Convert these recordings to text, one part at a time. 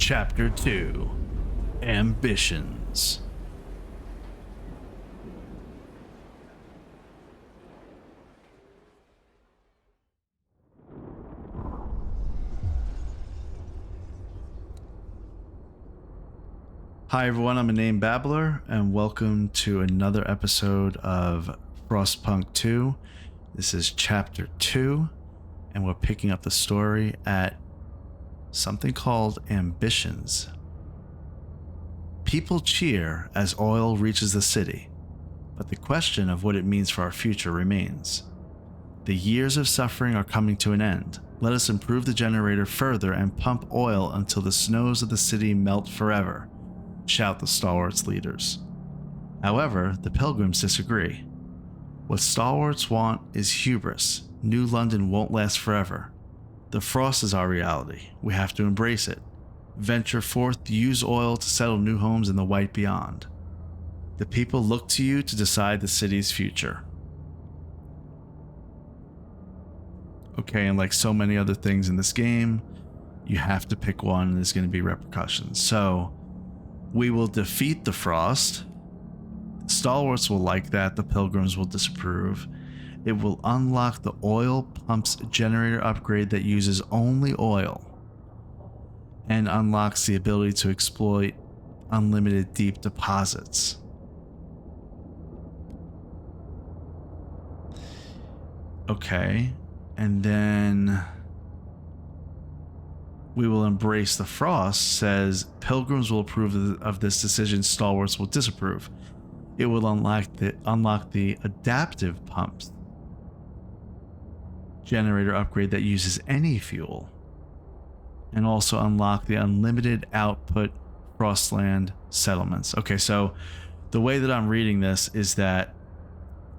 Chapter 2 Ambitions. Hi everyone, I'm a Name Babbler, and welcome to another episode of Frostpunk 2. This is Chapter 2, and we're picking up the story at something called Ambitions. People cheer as oil reaches the city, but the question of what it means for our future remains. The years of suffering are coming to an end. Let us improve the generator further and pump oil until the snows of the city melt forever, shout the stalwarts leaders. However, the pilgrims disagree. What stalwarts want is hubris. New London won't last forever. The frost is our reality. We have to embrace it. Venture forth, use oil to settle new homes in the white beyond. The people look to you to decide the city's future. Okay, and like so many other things in this game, you have to pick one and there's going to be repercussions. So, we will defeat the frost. The stalwarts will like that, the pilgrims will disapprove. It will unlock the oil pump's generator upgrade that uses only oil and unlocks the ability to exploit unlimited deep deposits. Okay, and then we will embrace the frost, says pilgrims will approve of this decision, stalwarts will disapprove. It will unlock the adaptive pumps generator upgrade that uses any fuel, and also unlock the unlimited output Frostland settlements. Okay, so the way that I'm reading this is that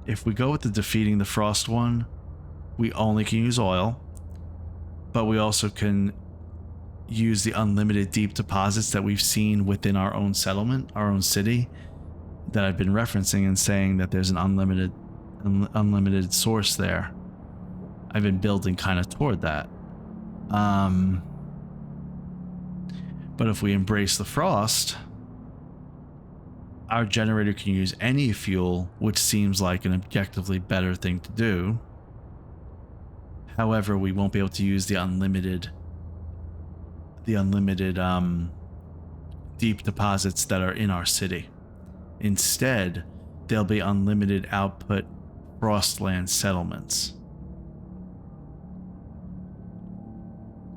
if we go with the defeating the frost one, we only can use oil, but we also can use the unlimited deep deposits that we've seen within our own settlement, our own city, that I've been referencing and saying that there's an unlimited source there. I've been building kind of toward that. But if we embrace the frost, our generator can use any fuel, which seems like an objectively better thing to do. However, we won't be able to use the unlimited deep deposits that are in our city. Instead, there'll be unlimited output Frostland settlements.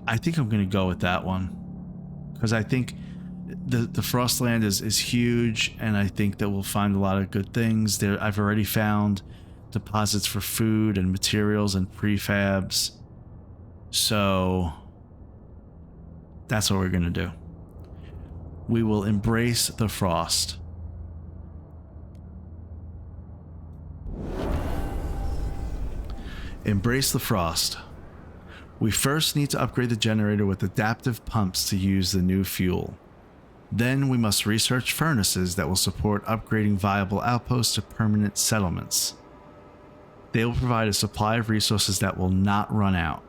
I think I'm going to go with that one, because I think the Frostland is huge, and I think that we'll find a lot of good things there. I've already found deposits for food and materials and prefabs, so that's what we're going to do. We will embrace the frost. Embrace the frost. We first need to upgrade the generator with adaptive pumps to use the new fuel. Then we must research furnaces that will support upgrading viable outposts to permanent settlements. They will provide a supply of resources that will not run out.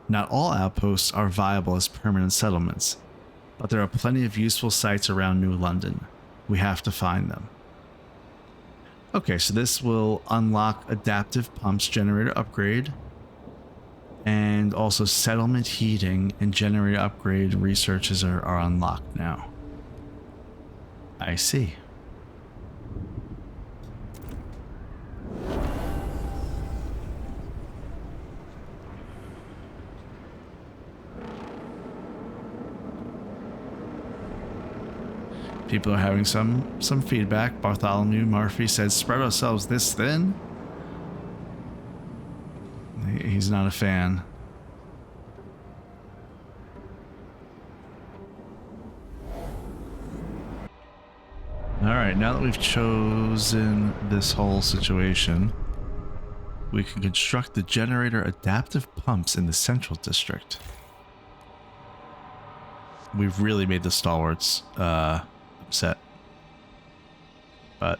Not all outposts are viable as permanent settlements, but there are plenty of useful sites around New London. We have to find them. Okay, so this will unlock adaptive pumps generator upgrade, and also settlement heating and generator upgrade researches are unlocked now. I see. People are having some feedback. Bartholomew Murphy says, spread ourselves this thin? He's not a fan. Alright, now that we've chosen this whole situation, we can construct the generator adaptive pumps in the central district. We've really made the stalwarts upset. But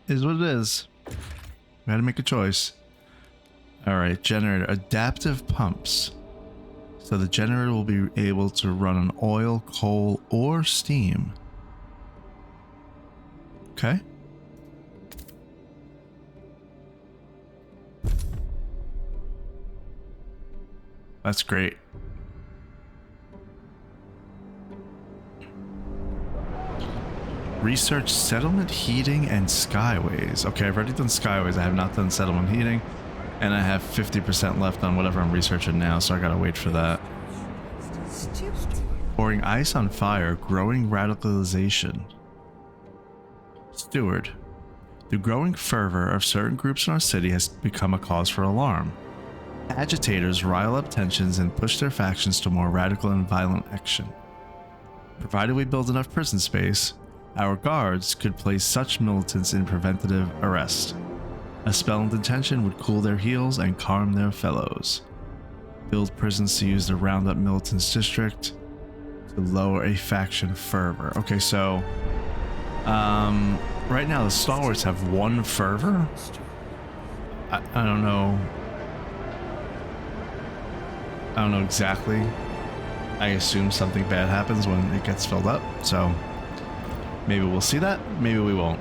it is what it is. We had to make a choice. Alright, generator adaptive pumps. So the generator will be able to run on oil, coal, or steam. Okay. That's great. Research settlement heating and skyways. Okay, I've already done skyways. I have not done settlement heating. And I have 50% left on whatever I'm researching now, so I gotta wait for that. Pouring ice on fire, growing radicalization. Steward. The growing fervor of certain groups in our city has become a cause for alarm. Agitators rile up tensions and push their factions to more radical and violent action. Provided we build enough prison space, our guards could place such militants in preventative arrest. A spell of detention would cool their heels and calm their fellows. Build prisons to use the Roundup Militants District to lower a faction fervor. Okay, so right now the stalwarts have 1 fervor. I don't know. I don't know exactly. I assume something bad happens when it gets filled up, so maybe we'll see that, maybe we won't.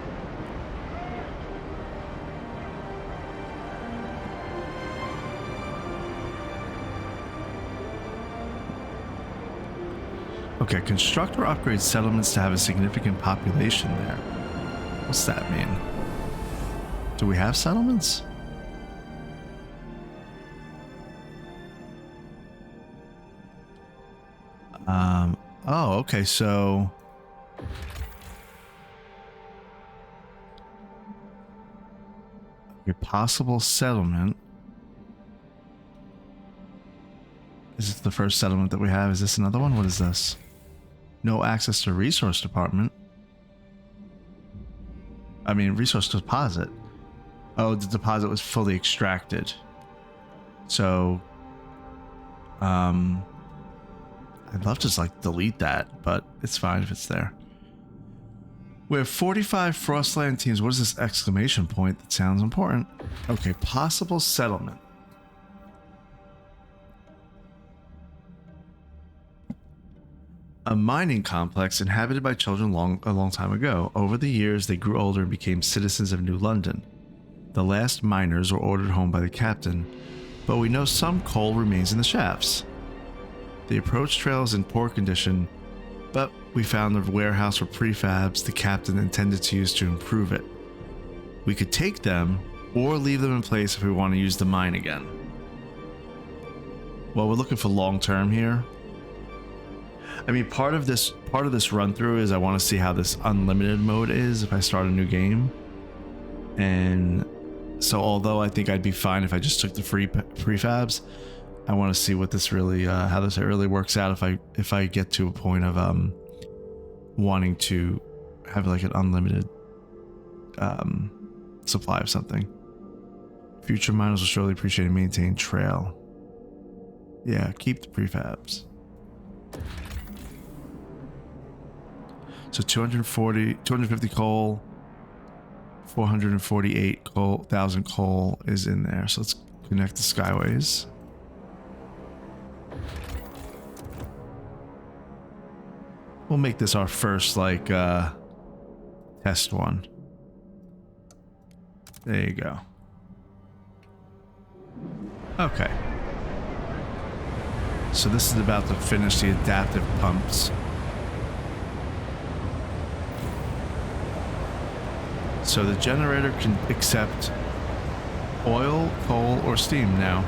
Okay, construct or upgrade settlements to have a significant population there. What's that mean? Do we have settlements? Oh, okay, so a possible settlement. Is this the first settlement that we have? Is this another one? What is this? No access to resource department. I mean, resource deposit. Oh, the deposit was fully extracted. So, I'd love to just like delete that, but it's fine if it's there. We have 45 Frostland teams. What is this exclamation point? That sounds important. Okay, possible settlement. A mining complex inhabited by children a long time ago. Over the years, they grew older and became citizens of New London. The last miners were ordered home by the captain, but we know some coal remains in the shafts. The approach trail is in poor condition, but we found the warehouse for prefabs the captain intended to use to improve it. We could take them or leave them in place if we want to use the mine again. Well, we're looking for long term here. I mean, part of this run through is I want to see how this unlimited mode is if I start a new game. And so although I think I'd be fine if I just took the free prefabs, I want to see what this really how this really works out if I get to a point of wanting to have like an unlimited supply of something. Future miners will surely appreciate a maintained trail. Yeah, keep the prefabs. So 250 coal, 448,000 coal is in there. So let's connect the skyways. We'll make this our first like test one. There you go. Okay. So this is about to finish the adaptive pumps. So the generator can accept oil, coal, or steam now.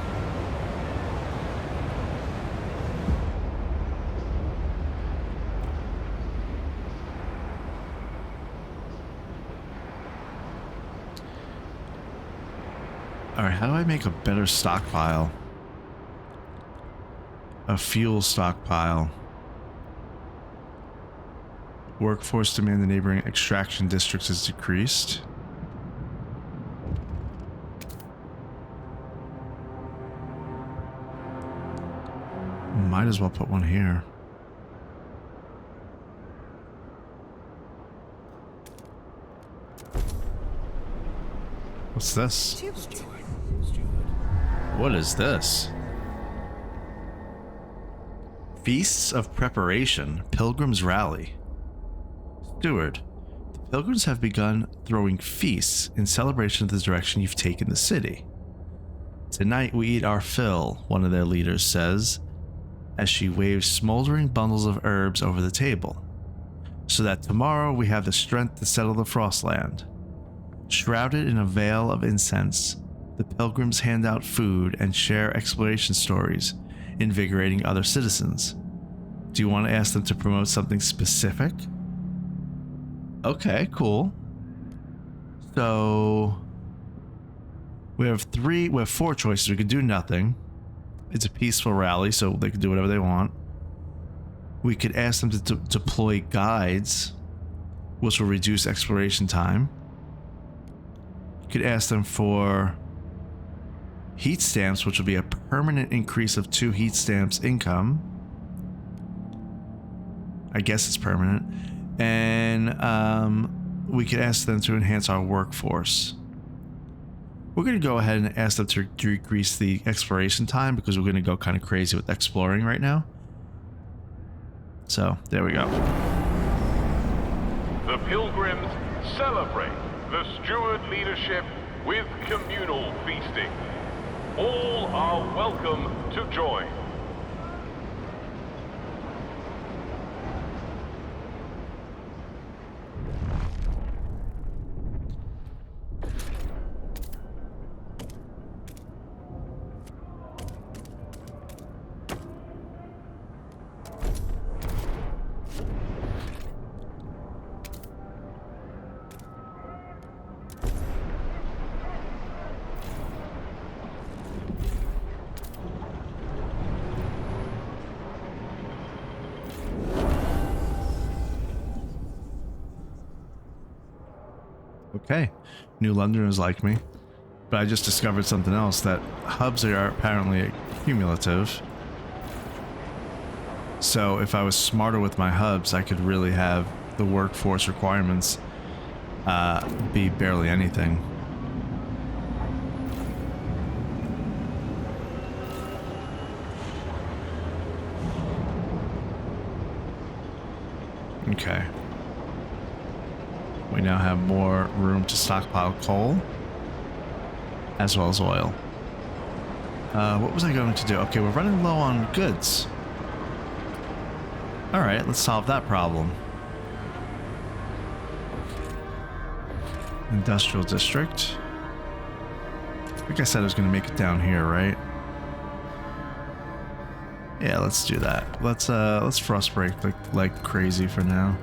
Alright, how do I make a better stockpile? A fuel stockpile. Workforce demand in neighboring extraction districts is decreased. Might as well put one here. What's this? What is this? Feasts of Preparation, Pilgrims Rally. Steward, the pilgrims have begun throwing feasts in celebration of the direction you've taken the city. Tonight we eat our fill, one of their leaders says, as she waves smoldering bundles of herbs over the table, so that tomorrow we have the strength to settle the Frostland. Shrouded in a veil of incense, the pilgrims hand out food and share exploration stories, invigorating other citizens. Do you want to ask them to promote something specific? Okay, cool. So we have 4 choices. We could do nothing. It's a peaceful rally, so they can do whatever they want. We could ask them to deploy guides, which will reduce exploration time. You could ask them for heat stamps, which will be a permanent increase of 2 heat stamps income. I guess it's permanent. And we could ask them to enhance our workforce. We're going to go ahead and ask them to decrease the exploration time because we're going to go kind of crazy with exploring right now. So, there we go. The pilgrims celebrate the steward leadership with communal feasting. All are welcome to join. Okay, New Londoners like me, but I just discovered something else, that hubs are apparently cumulative. So if I was smarter with my hubs, I could really have the workforce requirements be barely anything. Okay. We now have more room to stockpile coal, as well as oil. What was I going to do? Okay, we're running low on goods. Alright, let's solve that problem. Industrial district. Like I said, I was going to make it down here, right? Yeah, let's do that. Let's frost break like crazy for now.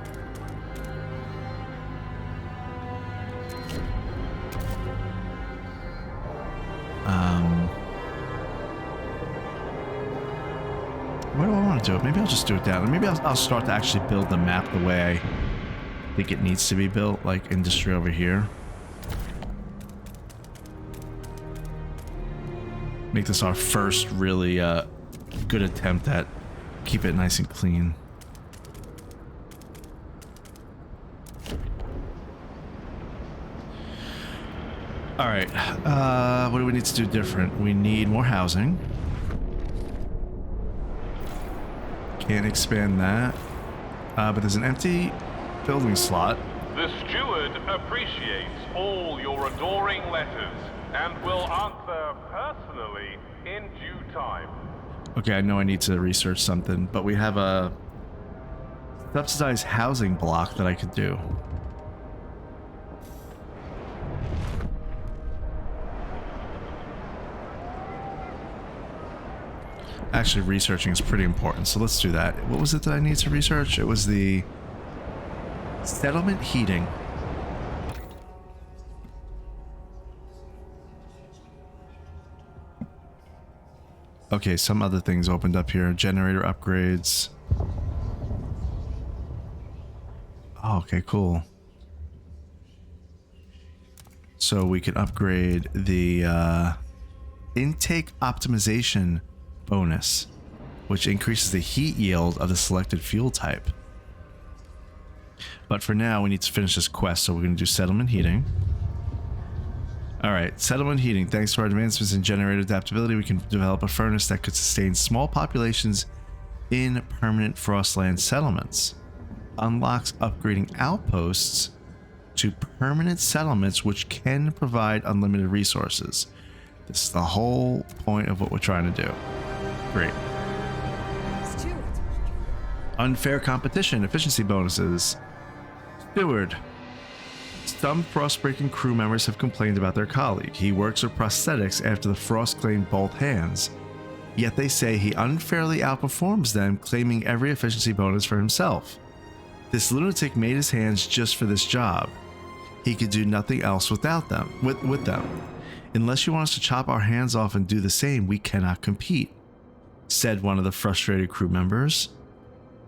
Where do I want to do it? Maybe I'll just do it down. Maybe I'll start to actually build the map the way I think it needs to be built, like industry over here. Make this our first really good attempt at keep it nice and clean. All right, what do we need to do different? We need more housing. Can't expand that, but there's an empty building slot. The steward appreciates all your adoring letters and will answer personally in due time. Okay, I know I need to research something, but we have a subsidized housing block that I could do. Actually, researching is pretty important, so let's do that. What was it that I need to research? It was the settlement heating. Okay, some other things opened up here. Generator upgrades. Oh, okay, cool. So we can upgrade the intake optimization bonus, which increases the heat yield of the selected fuel type. But for now, we need to finish this quest, so we're going to do settlement heating. Alright, settlement heating. Thanks to our advancements in generator adaptability, we can develop a furnace that could sustain small populations in permanent Frostland settlements. Unlocks upgrading outposts to permanent settlements which can provide unlimited resources. This is the whole point of what we're trying to do. Great. Unfair competition, efficiency bonuses. Steward. Some Frostbreaking crew members have complained about their colleague. He works with prosthetics after the Frost claimed both hands. Yet they say he unfairly outperforms them, claiming every efficiency bonus for himself. This lunatic made his hands just for this job. He could do nothing else without them. With them. Unless you want us to chop our hands off and do the same, we cannot compete, said one of the frustrated crew members.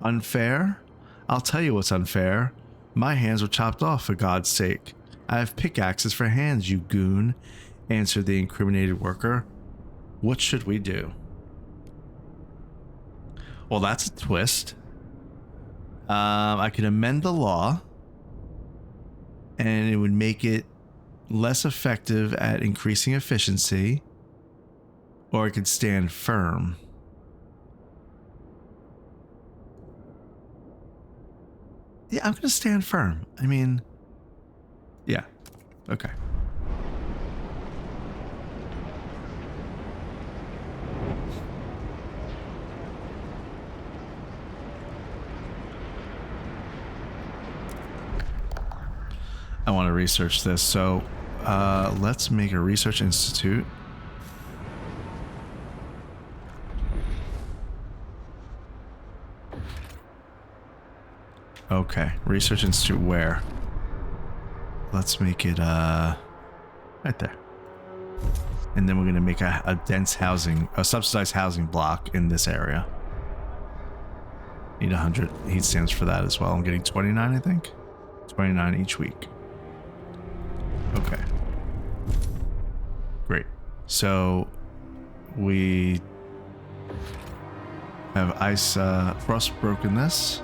Unfair? I'll tell you what's unfair. My hands were chopped off, for God's sake. I have pickaxes for hands, you goon, answered the incriminated worker. What should we do? Well, that's a twist. I can amend the law, and it would make it less effective at increasing efficiency, or it could stand firm. Yeah, I'm going to stand firm. I mean, yeah. Okay. I want to research this, so let's make a research institute. Okay, research institute where? Let's make it right there. And then we're gonna make a dense housing, a subsidized housing block in this area. Need 100 heat stands for that as well. I'm getting 29, I think. 29 each week. Okay. Great. So we have ice frost broken this.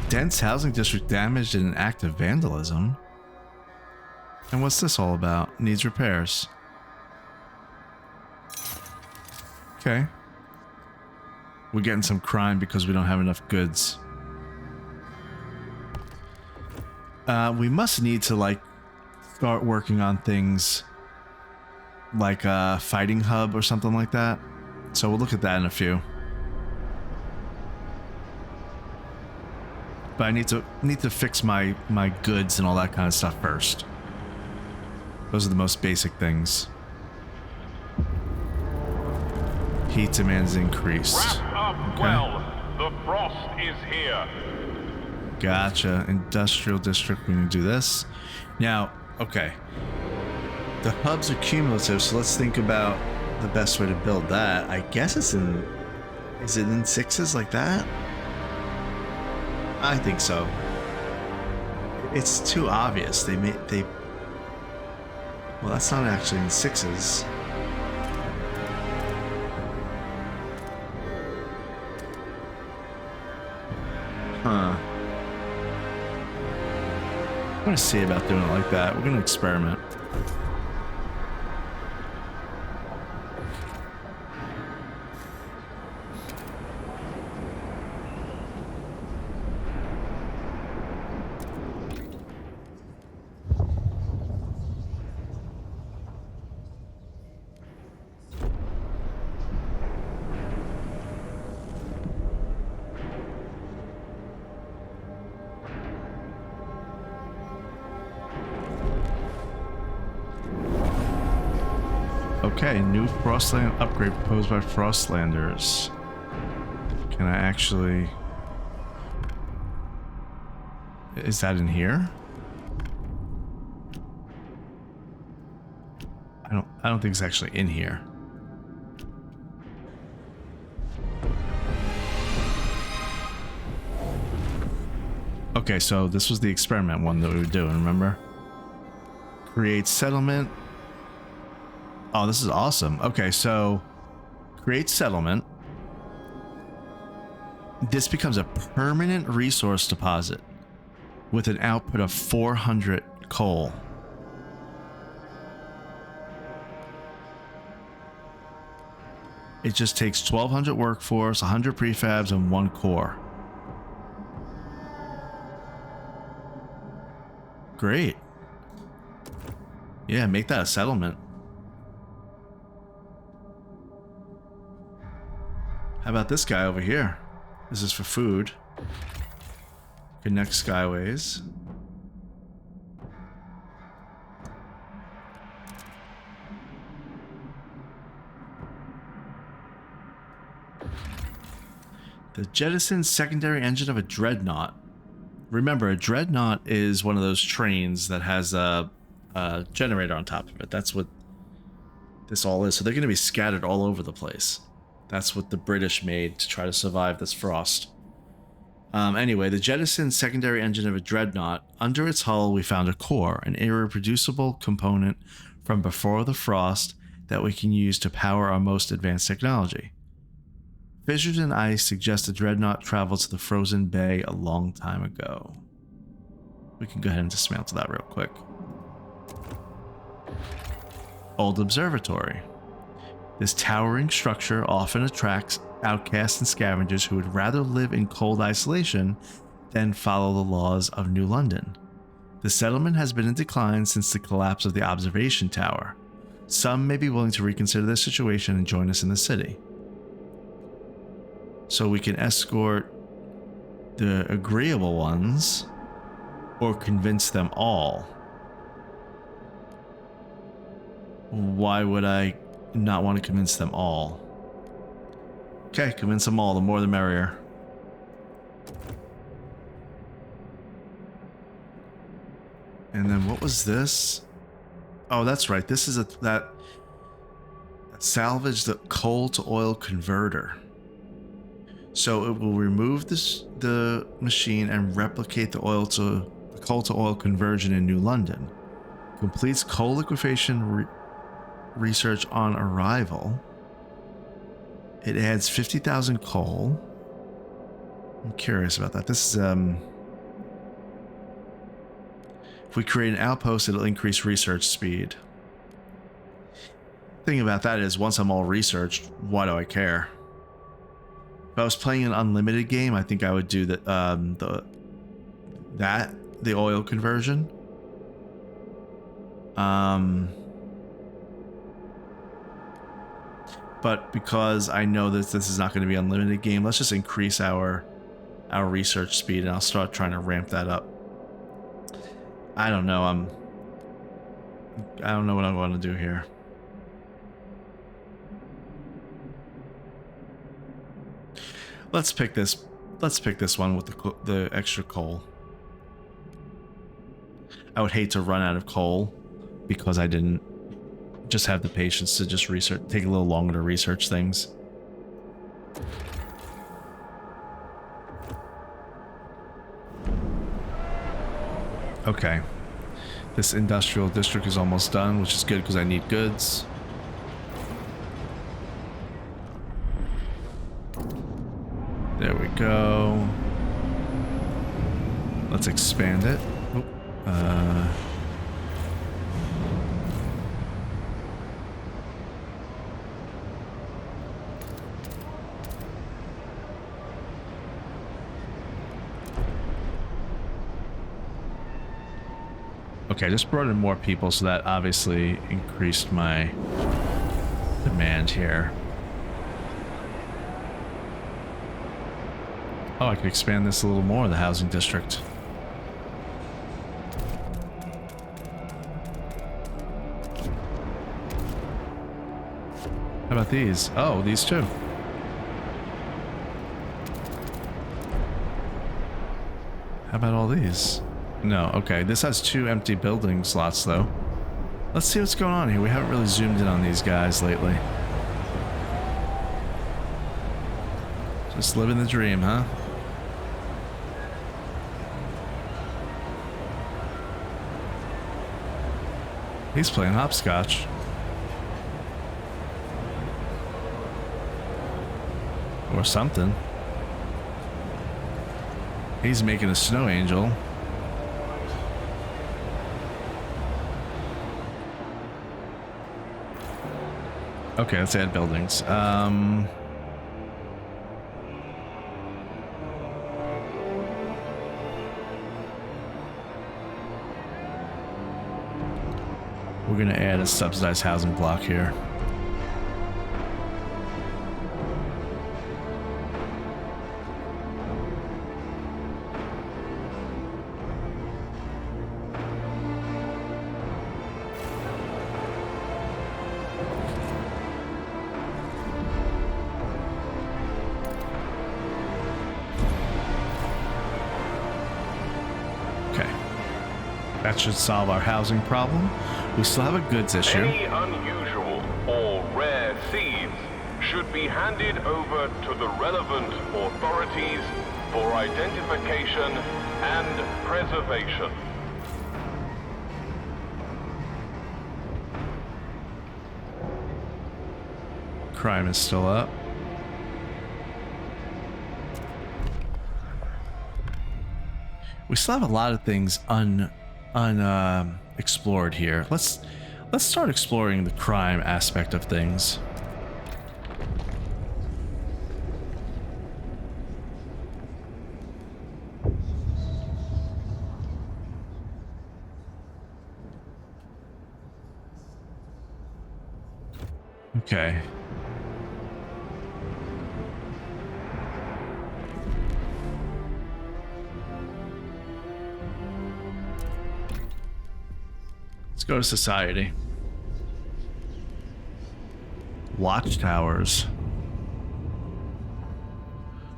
Dense housing district damaged in an act of vandalism. And what's this all about? Needs repairs. Okay. We're getting some crime because we don't have enough goods. We must need to like start working on things like a fighting hub or something like that. So we'll look at that in a few. But I need to fix my goods and all that kind of stuff first. Those are the most basic things. Heat demand is increased. Wrap up well. The frost is here. Gotcha. Industrial district, we can do this. Now, okay. The hubs are cumulative, so let's think about the best way to build that. I guess it's in... Is it in 6s like that? I think so. It's too obvious. Well, that's not actually in 6s. Huh. I'm gonna see about doing it like that. We're gonna experiment. Okay, new Frostland upgrade proposed by Frostlanders. Can I actually... Is that in here? I don't think it's actually in here. Okay, so this was the experiment one that we were doing, remember? Create settlement. Oh, this is awesome. Okay, so create settlement. This becomes a permanent resource deposit. with an output of 400 coal. It just takes 1,200 workforce, 100 prefabs, and 1 core. Great. Yeah, make that a settlement. How about this guy over here? This is for food. Connect Skyways. The jettisoned secondary engine of a dreadnought. Remember, a dreadnought is one of those trains that has a generator on top of it. That's what this all is. So they're going to be scattered all over the place. That's what the British made to try to survive this frost. Anyway, the jettisoned secondary engine of a dreadnought. Under its hull, we found a core, an irreproducible component from before the frost that we can use to power our most advanced technology. Fissures in ice suggest the dreadnought traveled to the frozen bay a long time ago. We can go ahead and dismantle that real quick. Old observatory. This towering structure often attracts outcasts and scavengers who would rather live in cold isolation than follow the laws of New London. The settlement has been in decline since the collapse of the observation tower. Some may be willing to reconsider their situation and join us in the city. So we can escort the agreeable ones or convince them all. Why would I not want to convince them all? Okay, convince them all. The more the merrier. And then what was this? Oh, that's right. This is that salvage the coal to oil converter. So it will remove the machine and replicate the coal to oil conversion in New London. Completes coal liquefaction research on arrival. It adds 50,000 coal. I'm curious about that. This is if we create an outpost, it'll increase research speed. Thing about that is, once I'm all researched, why do I care? If I was playing an unlimited game, I think I would do the oil conversion. But because I know that this is not going to be an unlimited game, let's just increase our research speed, and I'll start trying to ramp that up. I don't know. I don't know what I want to do here. Let's pick this. Let's pick this one with the extra coal. I would hate to run out of coal because I didn't just have the patience to just research. Take a little longer to research things. Okay. This industrial district is almost done, which is good because I need goods. There we go. Let's expand it. Okay, I just brought in more people, so that obviously increased my demand here. Oh, I could expand this a little more, the housing district. How about these? Oh, these too. How about all these? No, okay. This has 2 empty building slots, though. Let's see what's going on here. We haven't really zoomed in on these guys lately. Just living the dream, huh? He's playing hopscotch. Or something. He's making a snow angel. Okay, let's add buildings. We're gonna add a subsidized housing block here. That should solve our housing problem. We still have a goods issue. Any unusual or rare seeds should be handed over to the relevant authorities for identification and preservation. Crime is still up. We still have a lot of things explored here. Let's start exploring the crime aspect of things. Okay. Let's go to society. Watchtowers.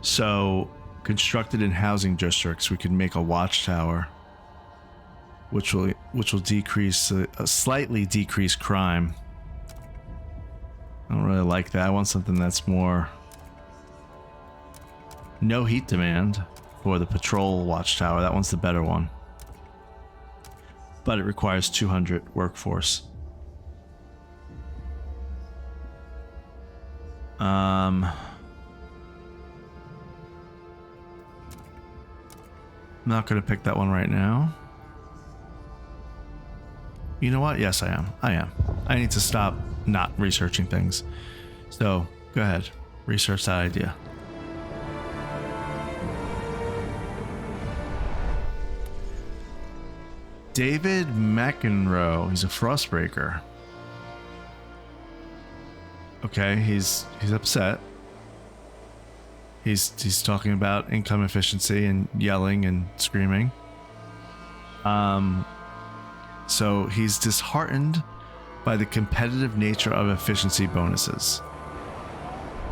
So, constructed in housing districts, we can make a watchtower, which will decrease slightly decrease crime. I don't really like that. I want something that's more no heat demand for the patrol watchtower. That one's the better one. But it requires 200 workforce. I'm not going to pick that one right now. You know what? Yes, I am. I need to stop not researching things. So, go ahead. Research that idea. David McEnroe. He's a Frostbreaker. Okay, he's upset. He's talking about income efficiency and yelling and screaming. So he's disheartened by the competitive nature of efficiency bonuses.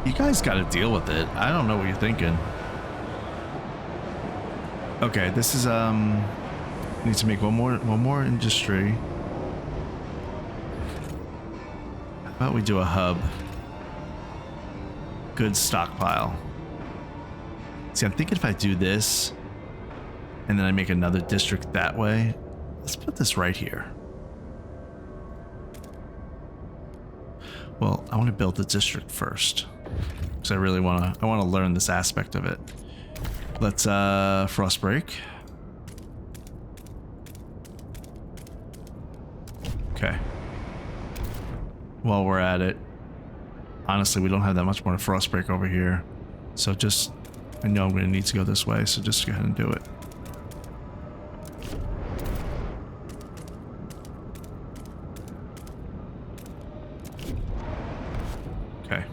You guys got to deal with it. I don't know what you're thinking. Okay, this is need to make one more industry. How about we do a hub? Good stockpile. See, I'm thinking if I do this and then I make another district that way, let's put this right here. Well, I want to build the district first because I really want to learn this aspect of it. Let's Frostbreak. Okay. While we're at it, honestly, we don't have that much more to Frostbreak over here. So just, I know I'm going to need to go this way, so just go ahead and do it. Okay.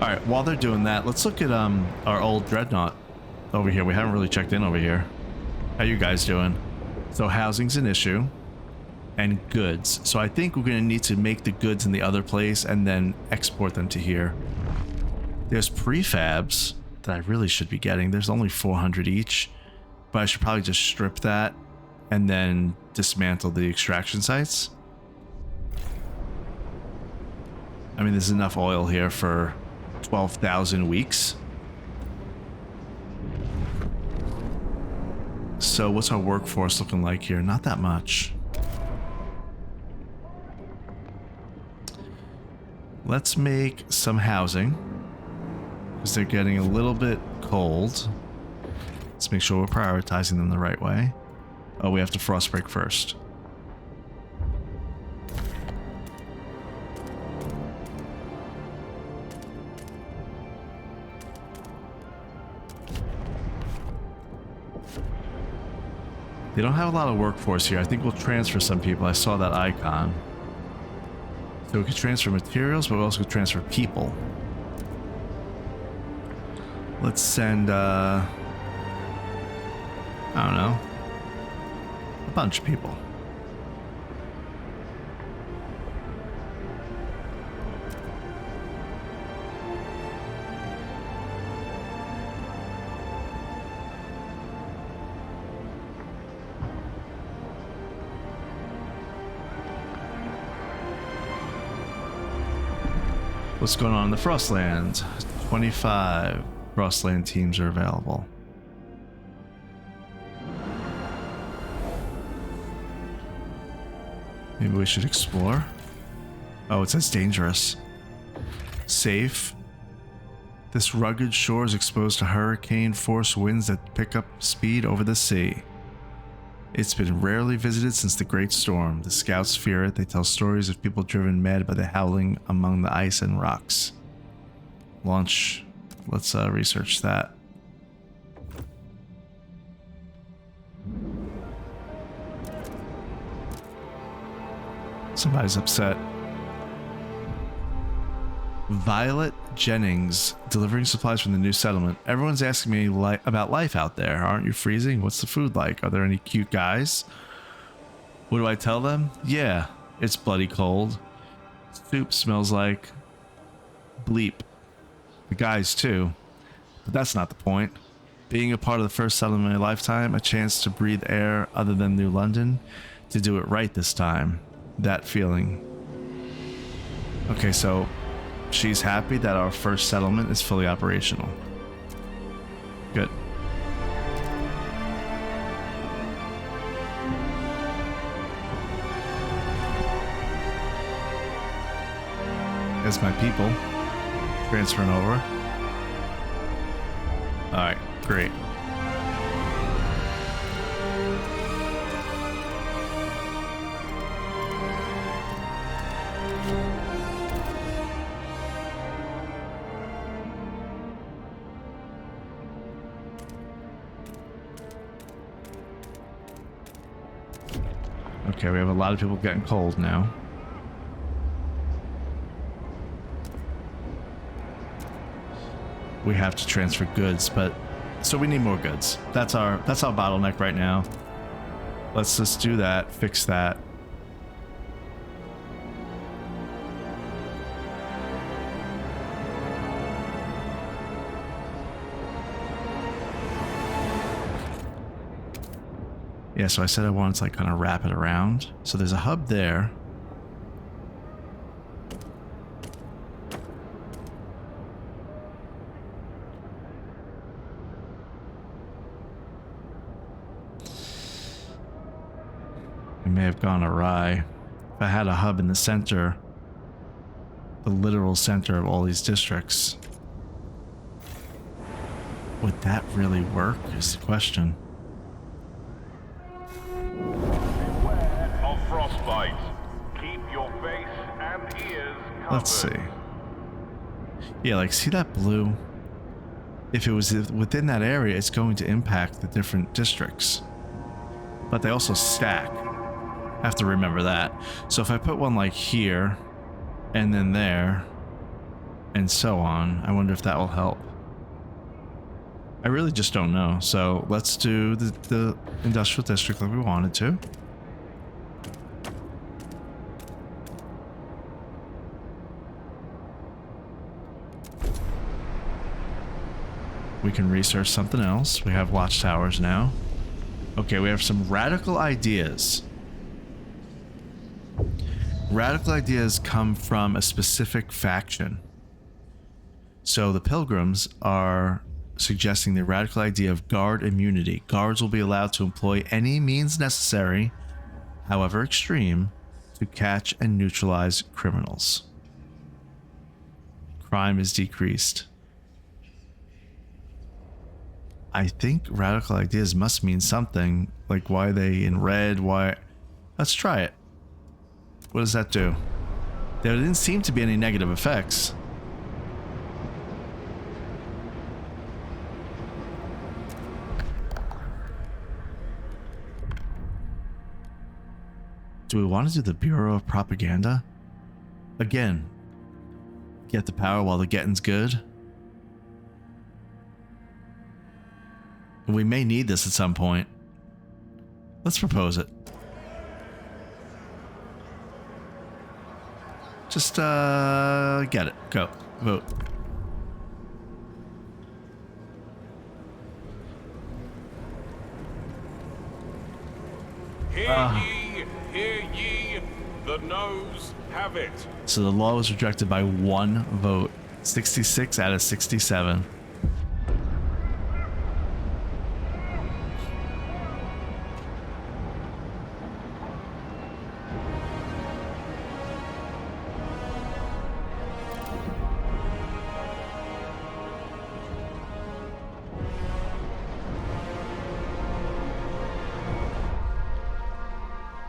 Alright, while they're doing that, let's look at our old Dreadnought over here. We haven't really checked in over here. How you guys doing? So housing's an issue. And goods. So I think we're going to need to make the goods in the other place and then export them to here. There's prefabs that I really should be getting. There's only 400 each, but I should probably just strip that and then dismantle the extraction sites. I mean, there's enough oil here for 12,000 weeks. So what's our workforce looking like here? Not that much. Let's make some housing because they're getting a little bit cold. Let's make sure we're prioritizing them the right way. Oh, we have to Frostbreak first. They don't have a lot of workforce here. I think we'll transfer some people. I saw that icon. So we could transfer materials, but we also could transfer people. Let's send, I don't know, a bunch of people. What's going on in the Frostland? 25 Frostland teams are available. Maybe we should explore. Oh, it says dangerous. Safe. This rugged shore is exposed to hurricane force winds that pick up speed over the sea. It's been rarely visited since the Great Storm. The scouts fear it. They tell stories of people driven mad by the howling among the ice and rocks. Launch. Let's research that. Somebody's upset. Violet Jennings, delivering supplies from the new settlement. Everyone's asking me about life out there. Aren't you freezing? What's the food like? Are there any cute guys? What do I tell them? Yeah, it's bloody cold. Soup smells like bleep. The guys too. But that's not the point. Being a part of the first settlement in my lifetime, a chance to breathe air other than New London, to do it right this time. That feeling. Okay, so she's happy that our first settlement is fully operational. Good. There's my people. Transferring over. Alright, great. Okay, we have a lot of people getting cold now. We have to transfer goods, but so we need more goods. That's our bottleneck right now. Let's just do that, fix that. Yeah, so I said I wanted to like kind of wrap it around. So there's a hub there. It may have gone awry. If I had a hub in the center, the literal center of all these districts, would that really work is the question. Frostbite. Keep your face and ears covered. Let's see. Yeah, like see that blue? If it was within that area, it's going to impact the different districts. But they also stack. I have to remember that. So if I put one like here, and then there, and so on, I wonder if that will help. I really just don't know. So let's do the industrial district like we wanted to. We can research something else. We have watchtowers now. Okay, we have some radical ideas. Radical ideas come from a specific faction. So the Pilgrims are suggesting the radical idea of guard immunity. Guards will be allowed to employ any means necessary, however extreme, to catch and neutralize criminals. Crime is decreased. I think radical ideas must mean something. Like why are they in red? Why? Let's try it. What does that do? There didn't seem to be any negative effects. Do we want to do the Bureau of Propaganda? Again, get the power while the getting's good. We may need this at some point. Let's propose it. Just, get it. Go. Vote. Hear ye, the noes have it. So the law was rejected by 1 vote. 66 out of 67.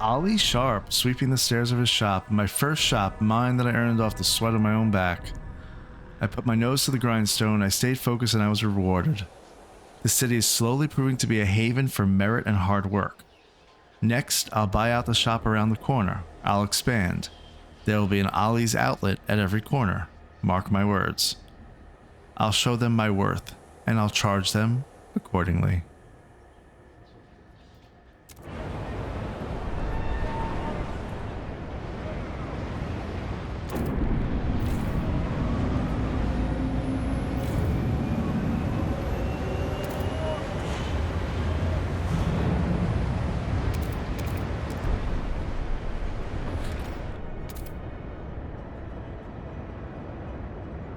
Ollie Sharp, sweeping the stairs of his shop. My first shop, mine that I earned off the sweat of my own back. I put my nose to the grindstone, I stayed focused, and I was rewarded. The city is slowly proving to be a haven for merit and hard work. Next, I'll buy out the shop around the corner. I'll expand. There will be an Ollie's outlet at every corner. Mark my words. I'll show them my worth, and I'll charge them accordingly.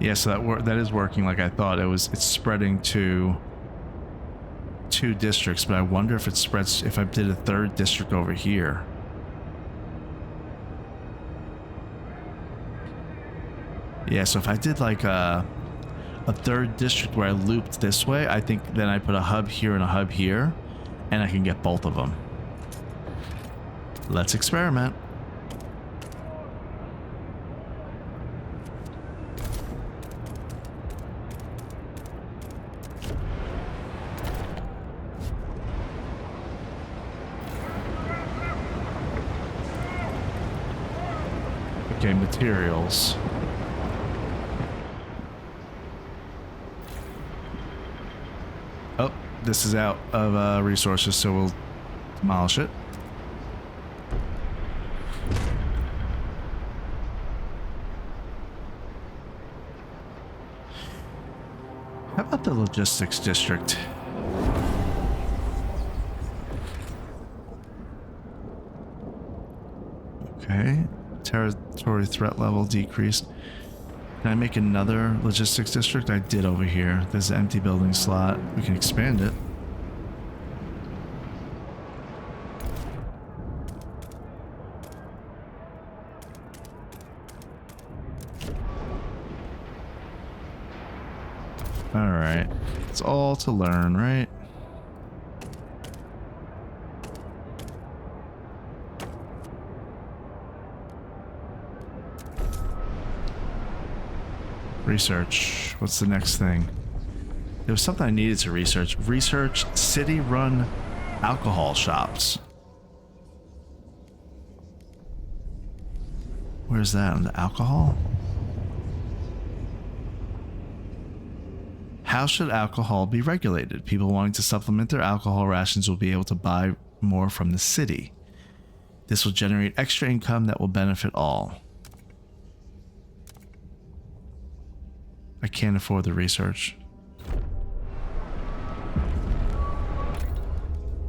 Yeah, so that is working like I thought. It's spreading to 2 districts, but I wonder if it spreads if I did a 3rd district over here. Yeah, so if I did like a 3rd district where I looped this way, I think then I put a hub here and a hub here, and I can get both of them. Let's experiment. Okay, materials. Oh, this is out of resources, so we'll demolish it. How about the logistics district? Okay. Territory threat level decreased. Can I make another logistics district? I did over here. There's an empty building slot. We can expand it. Alright. It's all to learn, right? Research. What's the next thing? There was something I needed to research. Research city-run alcohol shops. Where's that? Under alcohol? How should alcohol be regulated? People wanting to supplement their alcohol rations will be able to buy more from the city. This will generate extra income that will benefit all. I can't afford the research.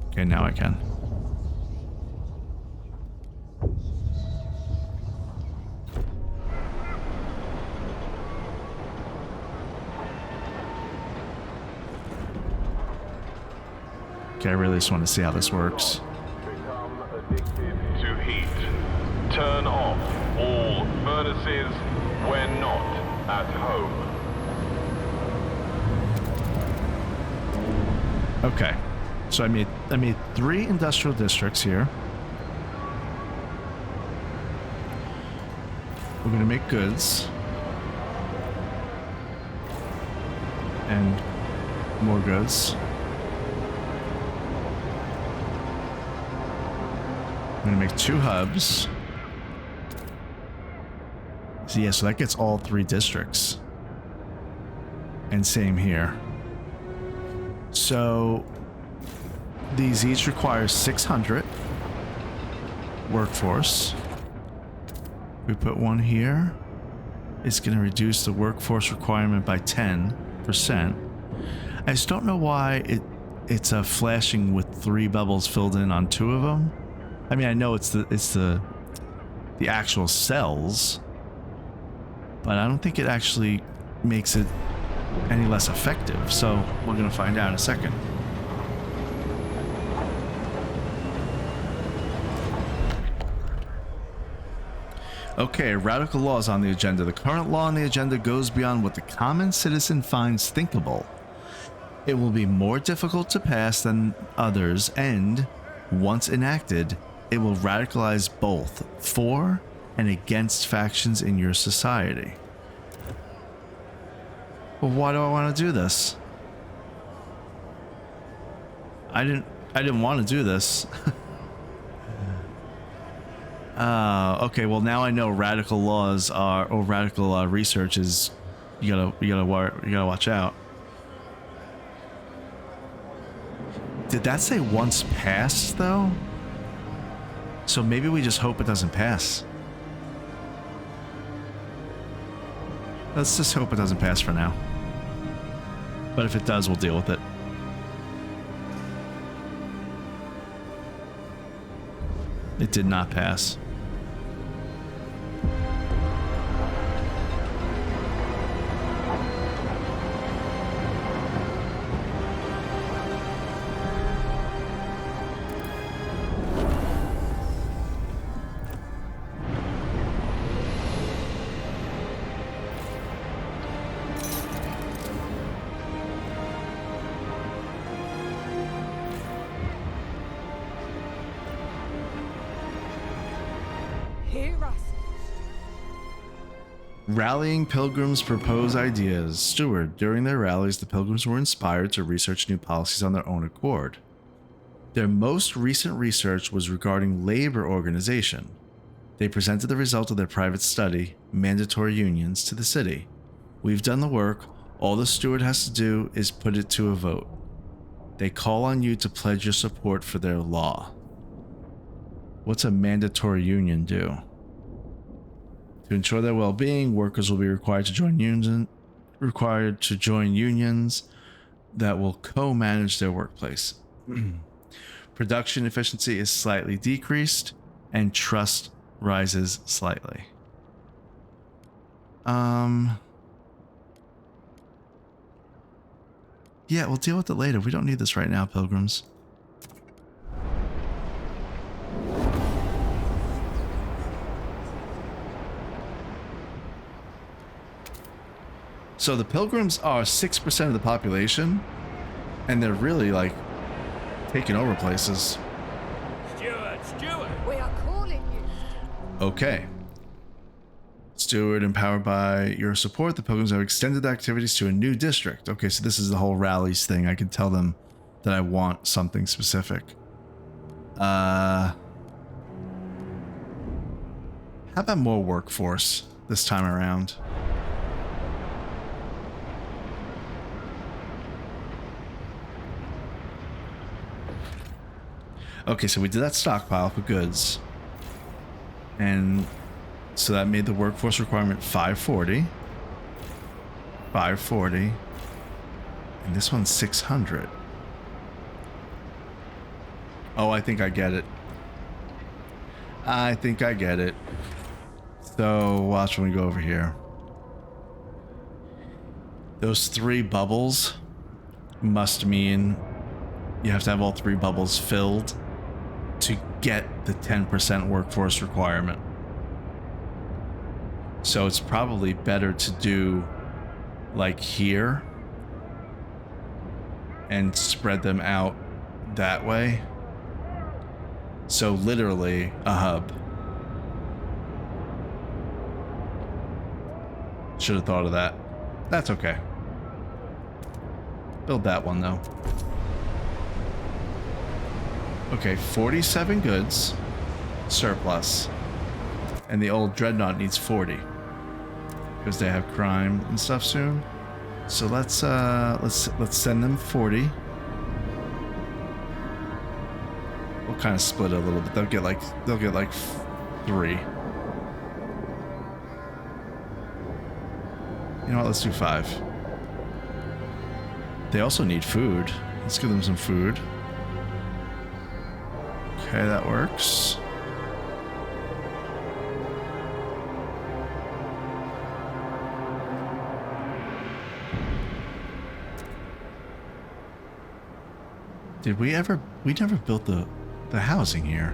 Okay, now I can. Okay, I really just want to see how this works. Become addicted to heat. Turn off all furnaces when not at home. Okay, so I made 3 industrial districts here. We're gonna make goods and more goods. gonna make 2 hubs. So yeah, so that gets all 3 districts. And same here. So these each require 600 workforce. We put one here. It's going to reduce the workforce requirement by 10%. I just don't know why it's flashing with 3 bubbles filled in on 2 of them. I mean, I know it's the actual cells, but I don't think it actually makes it any less effective. So we're going to find out in a second. Okay, radical law is on the agenda. The current law on the agenda goes beyond what the common citizen finds thinkable. It will be more difficult to pass than others, and, once enacted, it will radicalize both for and against factions in your society. Well, why do I want to do this? I didn't want to do this. Okay, well now I know radical laws are, or radical research is, you gotta watch out. Did that say once passed though? So maybe we just hope it doesn't pass. Let's just hope it doesn't pass for now. But if it does, we'll deal with it. It did not pass. Rallying pilgrims propose ideas. Steward, during their rallies, the pilgrims were inspired to research new policies on their own accord. Their most recent research was regarding labor organization. They presented the result of their private study, mandatory unions, to the city. We've done the work. All the steward has to do is put it to a vote. They call on you to pledge your support for their law. What's a mandatory union do? To ensure their well-being, workers will be required to join unions that will co-manage their workplace. Production efficiency is slightly decreased, and trust rises slightly. Yeah, we'll deal with it later. We don't need this right now, pilgrims. So the pilgrims are 6% of the population, and they're really like taking over places. Steward, we are calling you. Okay. Steward, empowered by your support, the pilgrims have extended the activities to a new district. Okay, so this is the whole rallies thing. I can tell them that I want something specific. How about more workforce this time around? Okay, so we did that stockpile for goods. And so that made the workforce requirement 540. 540. And this one's 600. Oh, I think I get it. I think I get it. So watch when we go over here. Those 3 bubbles must mean you have to have all 3 bubbles filled to get the 10% workforce requirement. So it's probably better to do like here and spread them out that way. So literally a hub. Should have thought of that. That's okay. Build that one though. Okay, 47 goods. surplus. And the old dreadnought needs 40. Because they have crime and stuff soon. So let's send them 40. We'll kind of split it a little bit. They'll get like 3. You know what? Let's do 5. They also need food. Let's give them some food. Okay, that works. Did we ever... We never built the housing here.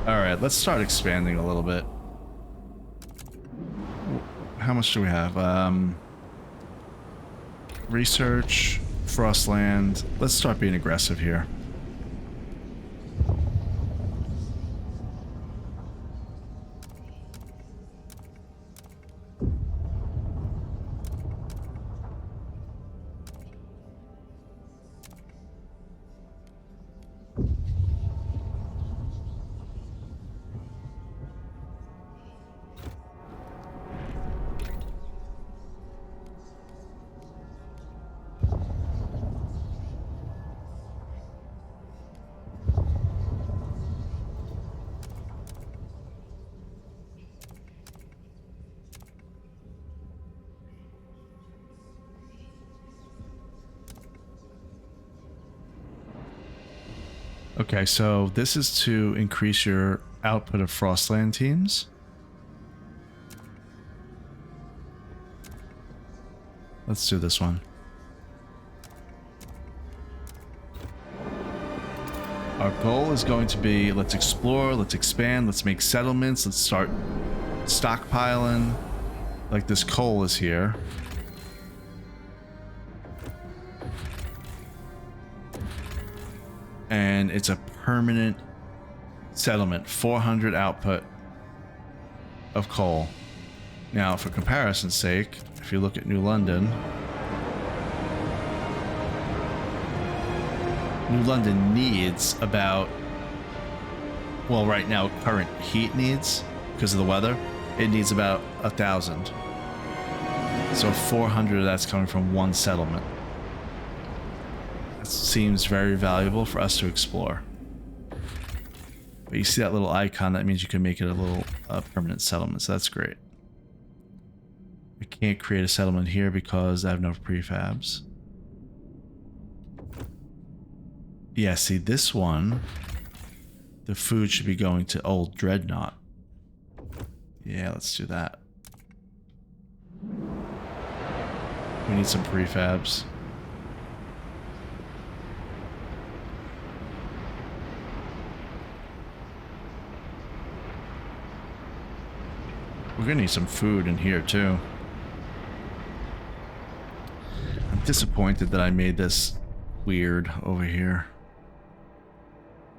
Alright, let's start expanding a little bit. How much do we have? Research, Frostland. Let's start being aggressive here. Okay, so this is to increase your output of Frostland teams. Let's do this one. Our goal is going to be, let's explore, let's expand, let's make settlements, let's start stockpiling. Like this coal is here. And it's a permanent settlement, 400 output of coal. Now, for comparison's sake, if you look at New London needs about, well, right now, current heat needs, because of the weather, it needs about 1,000. So 400 of that's coming from one settlement. Seems very valuable for us to explore. But you see that little icon, that means you can make it a little permanent settlement, so that's great. I can't create a settlement here because I have no prefabs. Yeah, see this one, the food should be going to old Dreadnought. Yeah, let's do that. We need some prefabs. We're gonna need some food in here too. I'm disappointed that I made this weird over here.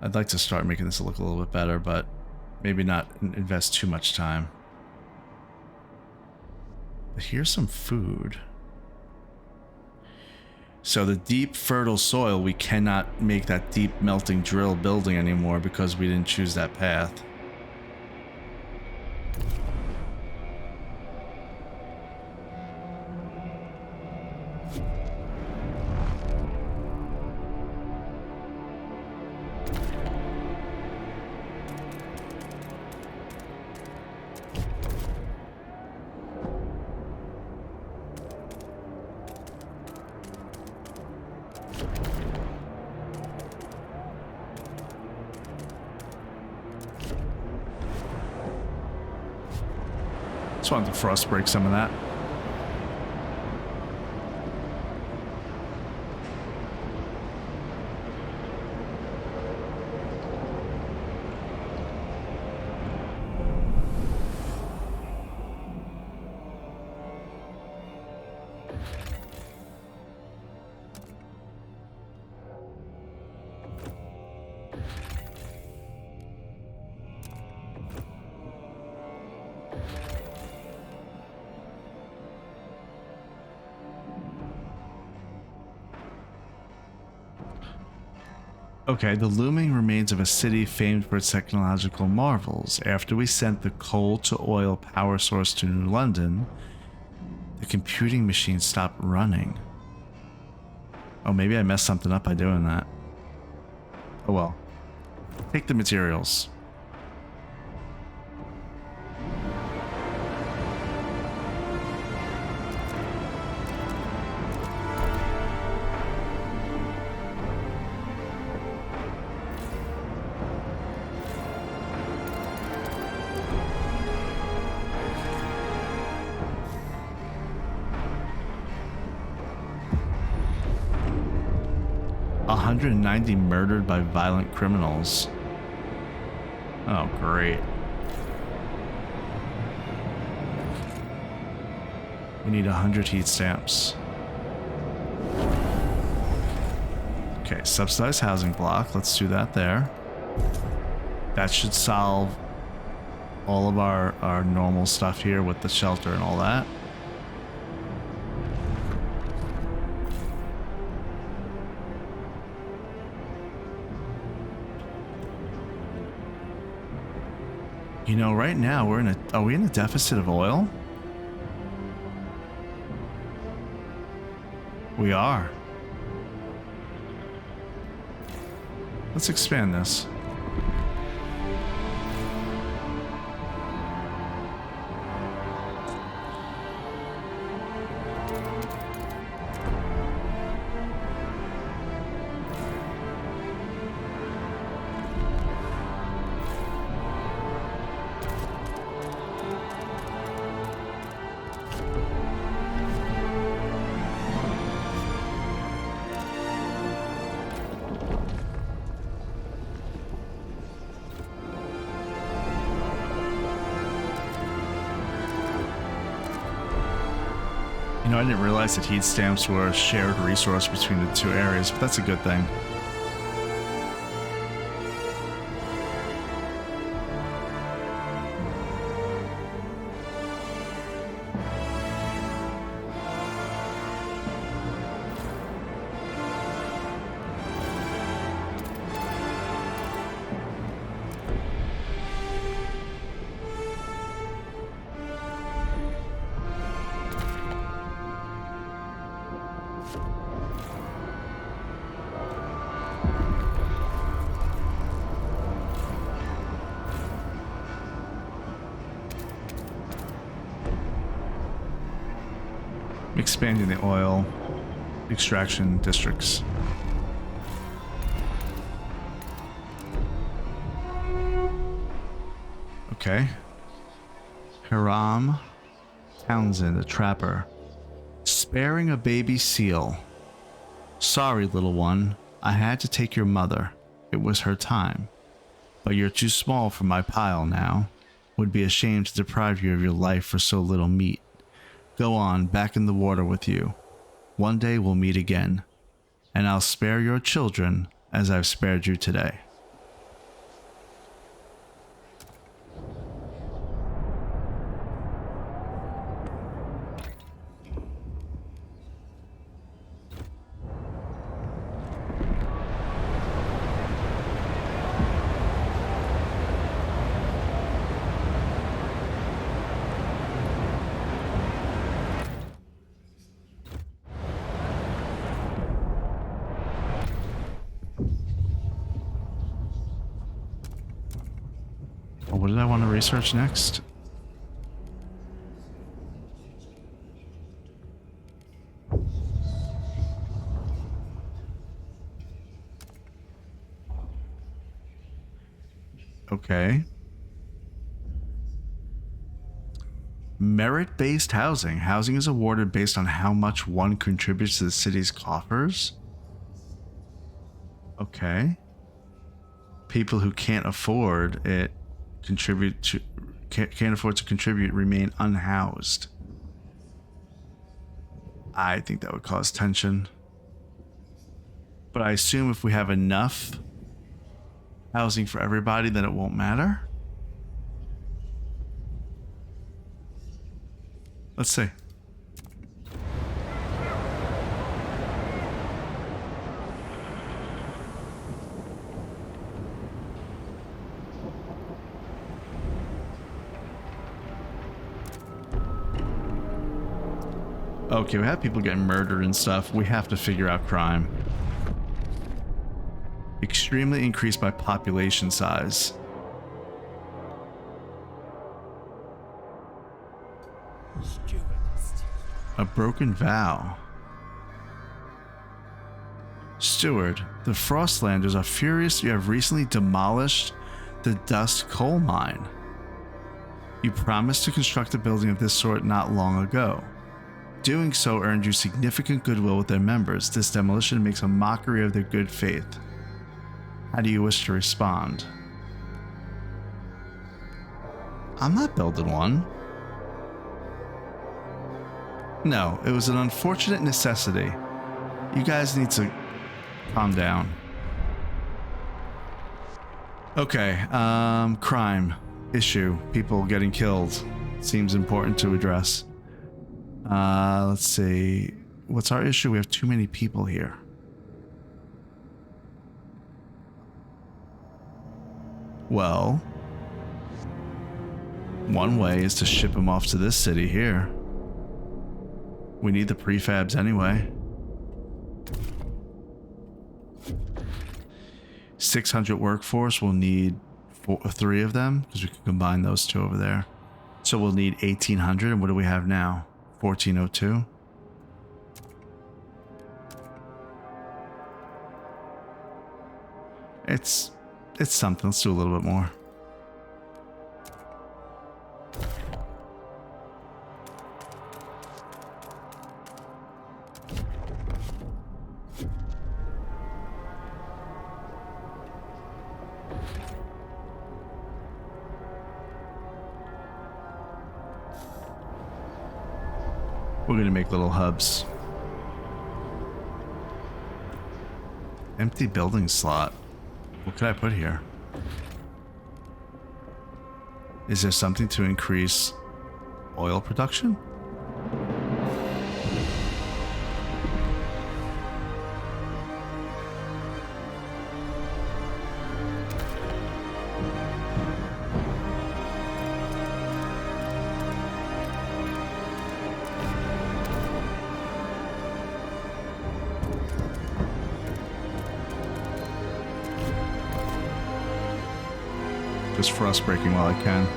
I'd like to start making this look a little bit better, but maybe not invest too much time. But here's some food. So the deep fertile soil, we cannot make that deep melting drill building anymore because we didn't choose that path. Just wanted to frost break some of that. Okay, the looming remains of a city famed for its technological marvels. After we sent the coal to oil power source to New London, the computing machine stopped running. Oh, maybe I messed something up by doing that. Oh well. Take the materials. $190 murdered by violent criminals. Oh, great. We need 100 heat stamps. Okay, subsidized housing block. Let's do that there. That should solve all of our normal stuff here with the shelter and all that. You know, right now are we in a deficit of oil? We are. Let's expand this. You know, I didn't realize that heat stamps were a shared resource between the two areas, but that's a good thing. Expanding the oil extraction districts. Okay. Hiram Townsend, a trapper. Sparing a baby seal. Sorry, little one. I had to take your mother. It was her time. But you're too small for my pile now. Would be ashamed to deprive you of your life for so little meat. Go on, back in the water with you. One day we'll meet again, and I'll spare your children as I've spared you today. What did I want to research next? Okay. Merit-based housing. Housing is awarded based on how much one contributes to the city's coffers. Okay. People who can't afford it can't afford to contribute remain unhoused. I think that would cause tension. But I assume if we have enough housing for everybody, then it won't matter. Let's see. Okay, we have people getting murdered and stuff. We have to figure out crime. Extremely increased by population size. Steward. A broken vow. Steward, the Frostlanders are furious you have recently demolished the Dust Coal Mine. You promised to construct a building of this sort not long ago. Doing so earned you significant goodwill with their members. This demolition makes a mockery of their good faith. How do you wish to respond? I'm not building one. No, it was an unfortunate necessity. You guys need to calm down. Okay, crime issue. People getting killed. Seems important to address. Let's see. What's our issue? We have too many people here. Well, one way is to ship them off to this city here. We need the prefabs anyway. 600 workforce, we'll need 3 of them because we can combine those 2 over there. So we'll need 1800. And what do we have now? 1402. It's something. Let's do a little bit more. We're going to make little hubs. Empty building slot. What could I put here? Is there something to increase oil production? Just frost breaking while I can.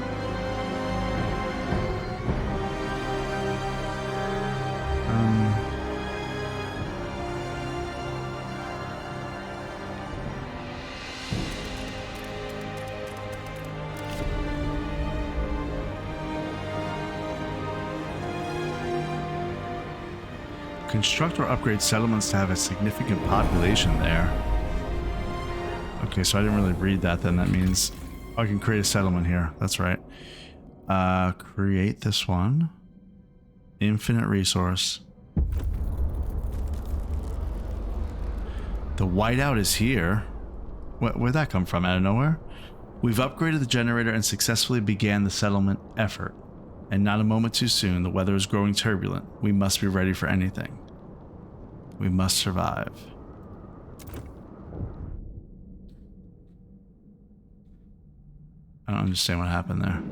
Construct or upgrade settlements to have a significant population there. Okay, so I didn't really read that then. That means I can create a settlement here. That's right. Create this one. Infinite resource. The whiteout is here. Where'd that come from? Out of nowhere? We've upgraded the generator and successfully began the settlement effort. And not a moment too soon. The weather is growing turbulent. We must be ready for anything. We must survive. I don't understand what happened there.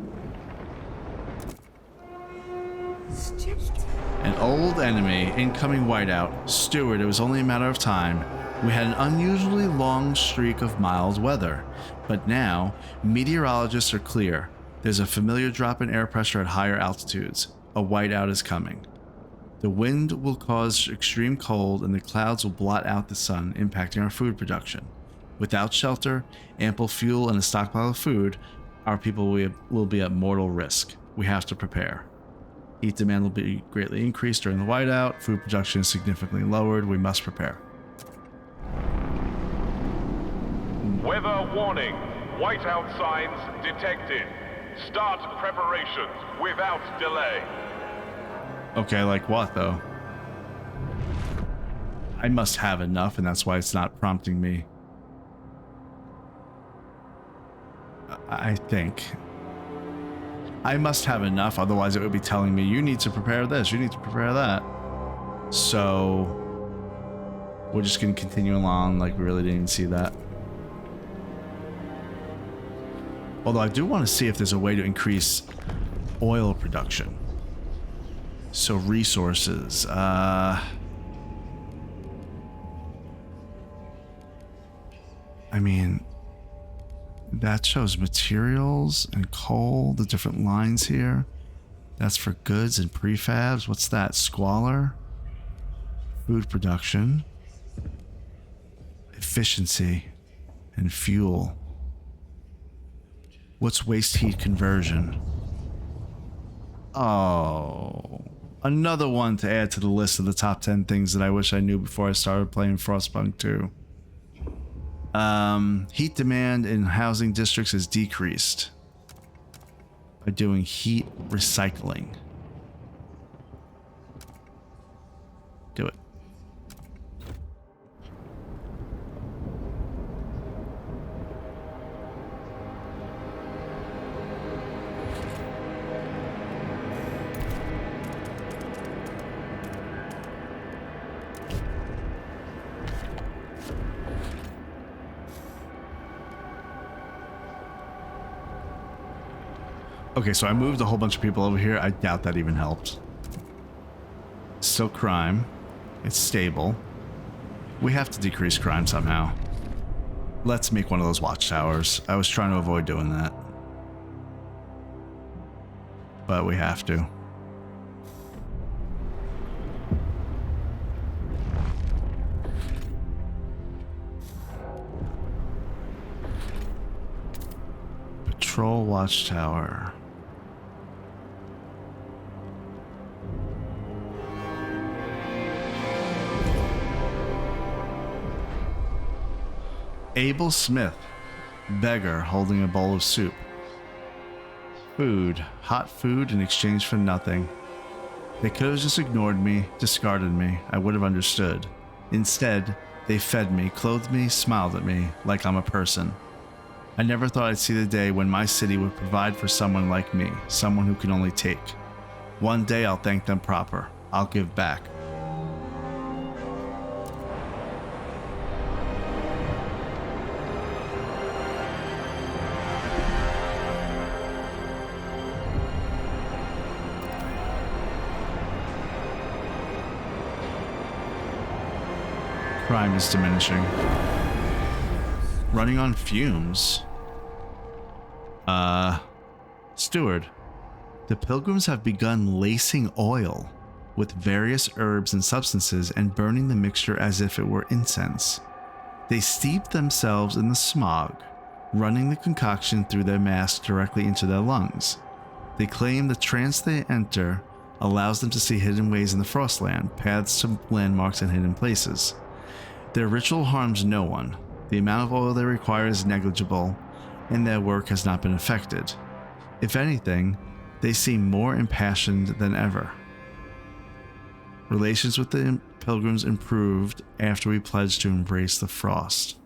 An old enemy, incoming whiteout. Steward, it was only a matter of time. We had an unusually long streak of mild weather. But now, meteorologists are clear. There's a familiar drop in air pressure at higher altitudes. A whiteout is coming. The wind will cause extreme cold and the clouds will blot out the sun, impacting our food production. Without shelter, ample fuel, and a stockpile of food, our people will be at mortal risk. We have to prepare. Heat demand will be greatly increased during the whiteout. Food production is significantly lowered. We must prepare. Weather warning. Whiteout signs detected. Start preparations without delay. Okay, like what though? I must have enough, and that's why it's not prompting me. I think. I must have enough, otherwise it would be telling me, you need to prepare this, you need to prepare that. So, we're just going to continue along like we really didn't see that. Although I do want to see if there's a way to increase oil production. So resources. I mean, that shows materials and coal, the different lines here. That's for goods and prefabs. What's that? Squalor? Food production. Efficiency and fuel. What's waste heat conversion? Oh, another one to add to the list of the top 10 things that I wish I knew before I started playing Frostpunk 2. Heat demand in housing districts is decreased by doing heat recycling. Do it. Okay, so I moved a whole bunch of people over here. I doubt that even helped. Still crime. It's stable. We have to decrease crime somehow. Let's make one of those watchtowers. I was trying to avoid doing that. But we have to. Patrol watchtower. Abel Smith, beggar holding a bowl of soup. Food, hot food in exchange for nothing. They could have just ignored me, discarded me. I would have understood. Instead, they fed me, clothed me, smiled at me like I'm a person. I never thought I'd see the day when my city would provide for someone like me, someone who can only take. One day I'll thank them proper. I'll give back. Crime is diminishing. Running on fumes. Steward. The pilgrims have begun lacing oil with various herbs and substances and burning the mixture as if it were incense. They steep themselves in the smog, running the concoction through their masks directly into their lungs. They claim the trance they enter allows them to see hidden ways in the Frostland, paths to landmarks and hidden places. Their ritual harms no one. The amount of oil they require is negligible, and their work has not been affected. If anything, they seem more impassioned than ever. Relations with the pilgrims improved after we pledged to embrace the frost.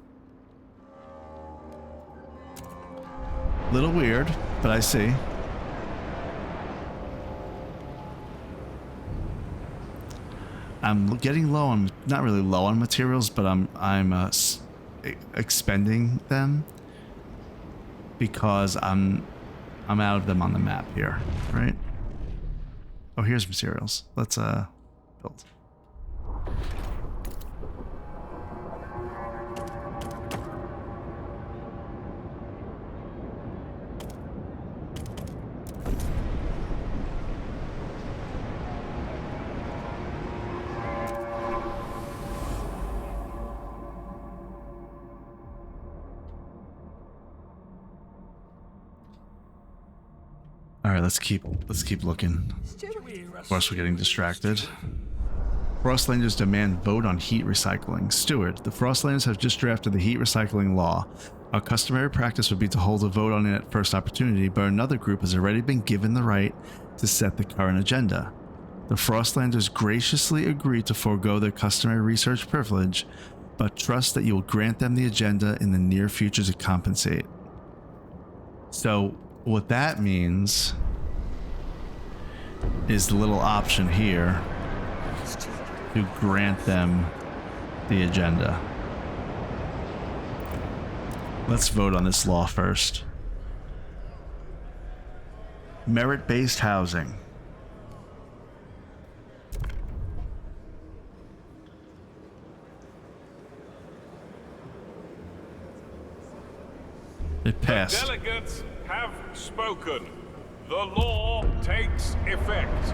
Little weird, but I see. I'm getting low on, not really low on materials, but I'm expending them because I'm out of them on the map here, right? Oh, here's materials. Let's build. All right, let's keep looking. Of course, we're getting distracted. Frostlanders demand vote on heat recycling. Steward, the Frostlanders have just drafted the heat recycling law. Our customary practice would be to hold a vote on it at first opportunity, but another group has already been given the right to set the current agenda. The Frostlanders graciously agreed to forego their customary research privilege, but trust that you will grant them the agenda in the near future to compensate. So what that means is the little option here to grant them the agenda. Let's vote on this law first. Merit-based housing. It passed. The delegates have spoken. The law takes effect.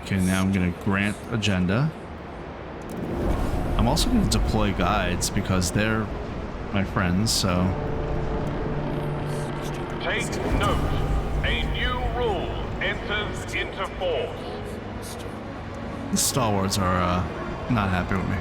Okay, now I'm going to grant agenda. I'm also going to deploy guides because they're my friends, so... Take note. A new rule enters into force. The stalwarts are not happy with me.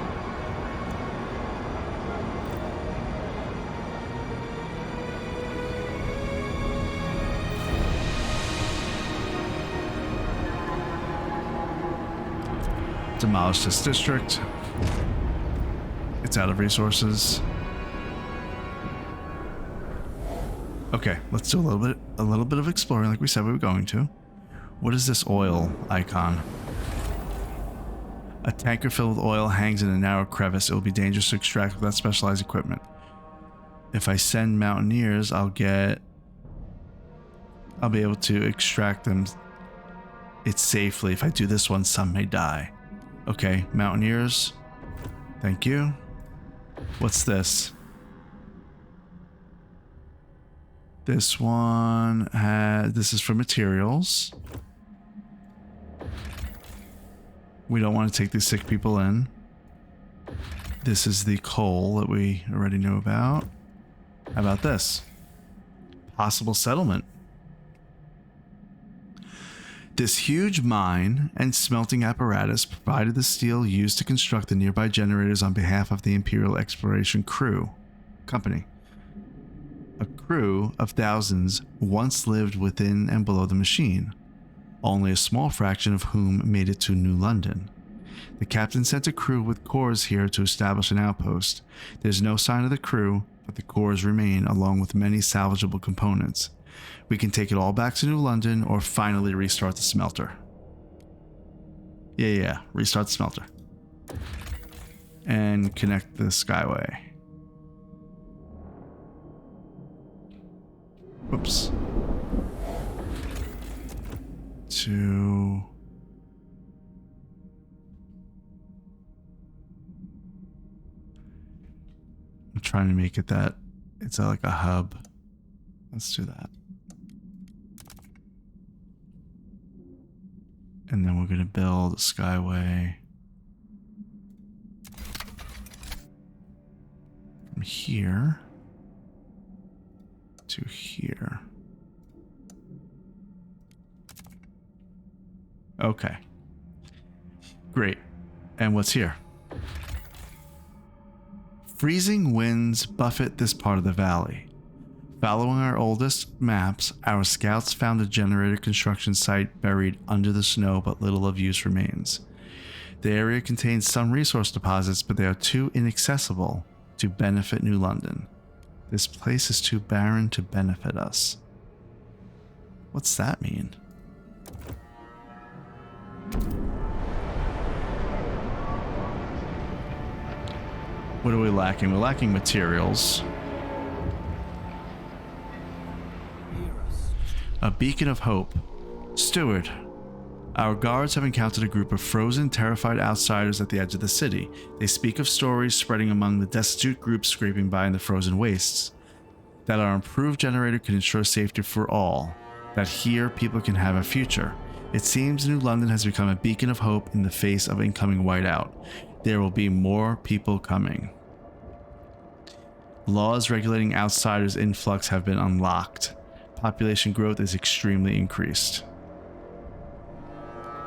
Demolish this district. It's out of resources. Okay, let's do a little bit of exploring like we said we were going to. What is this oil icon? A tanker filled with oil hangs in a narrow crevice. It will be dangerous to extract without specialized equipment. If I send mountaineers, I'll be able to extract them it safely. If I do this one, some may die. Okay, mountaineers. Thank you. What's this? This one has... This is for materials. We don't want to take these sick people in. This is the coal that we already know about. How about this? Possible settlement. This huge mine and smelting apparatus provided the steel used to construct the nearby generators on behalf of the Imperial Exploration Company. A crew of thousands once lived within and below the machine, only a small fraction of whom made it to New London. The captain sent a crew with cores here to establish an outpost. There's no sign of the crew, but the cores remain along with many salvageable components. We can take it all back to New London or finally restart the smelter. Yeah, restart the smelter. And connect the Skyway. Whoops. To... I'm trying to make it that it's like a hub. Let's do that. And then we're going to build a Skyway from here to here. Okay. Great. And what's here? Freezing winds buffet this part of the valley. Following our oldest maps, our scouts found a generator construction site buried under the snow, but little of use remains. The area contains some resource deposits, but they are too inaccessible to benefit New London. This place is too barren to benefit us. What's that mean? What are we lacking? We're lacking materials. A beacon of hope. Steward, our guards have encountered a group of frozen, terrified outsiders at the edge of the city. They speak of stories spreading among the destitute groups scraping by in the frozen wastes. That our improved generator can ensure safety for all. That here people can have a future. It seems New London has become a beacon of hope in the face of incoming whiteout. There will be more people coming. Laws regulating outsiders' influx have been unlocked. Population growth is extremely increased.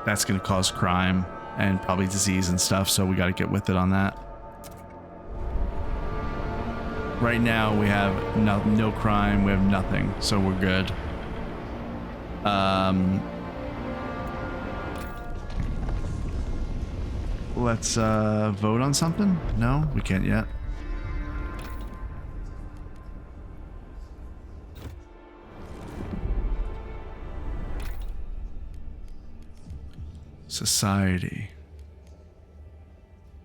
That's going to cause crime and probably disease and stuff, so we got to get with it on that. Right now we have no crime, we have nothing, so we're good. Let's vote on something? No, we can't yet. Society.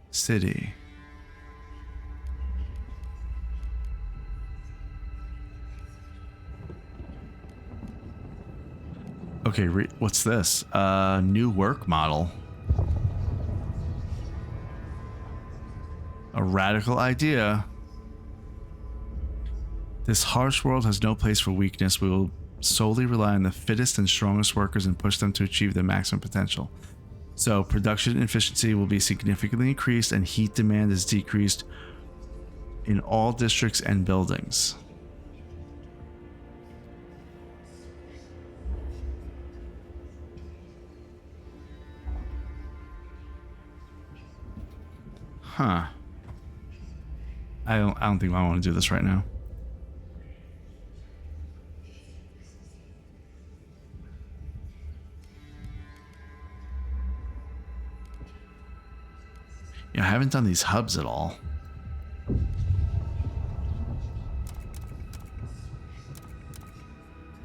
City. Okay, what's this? New work model. A radical idea. This harsh world has no place for weakness. We will solely rely on the fittest and strongest workers and push them to achieve their maximum potential. So production efficiency will be significantly increased and heat demand is decreased in all districts and buildings. Huh. I don't think I want to do this right now. Yeah, I haven't done these hubs at all.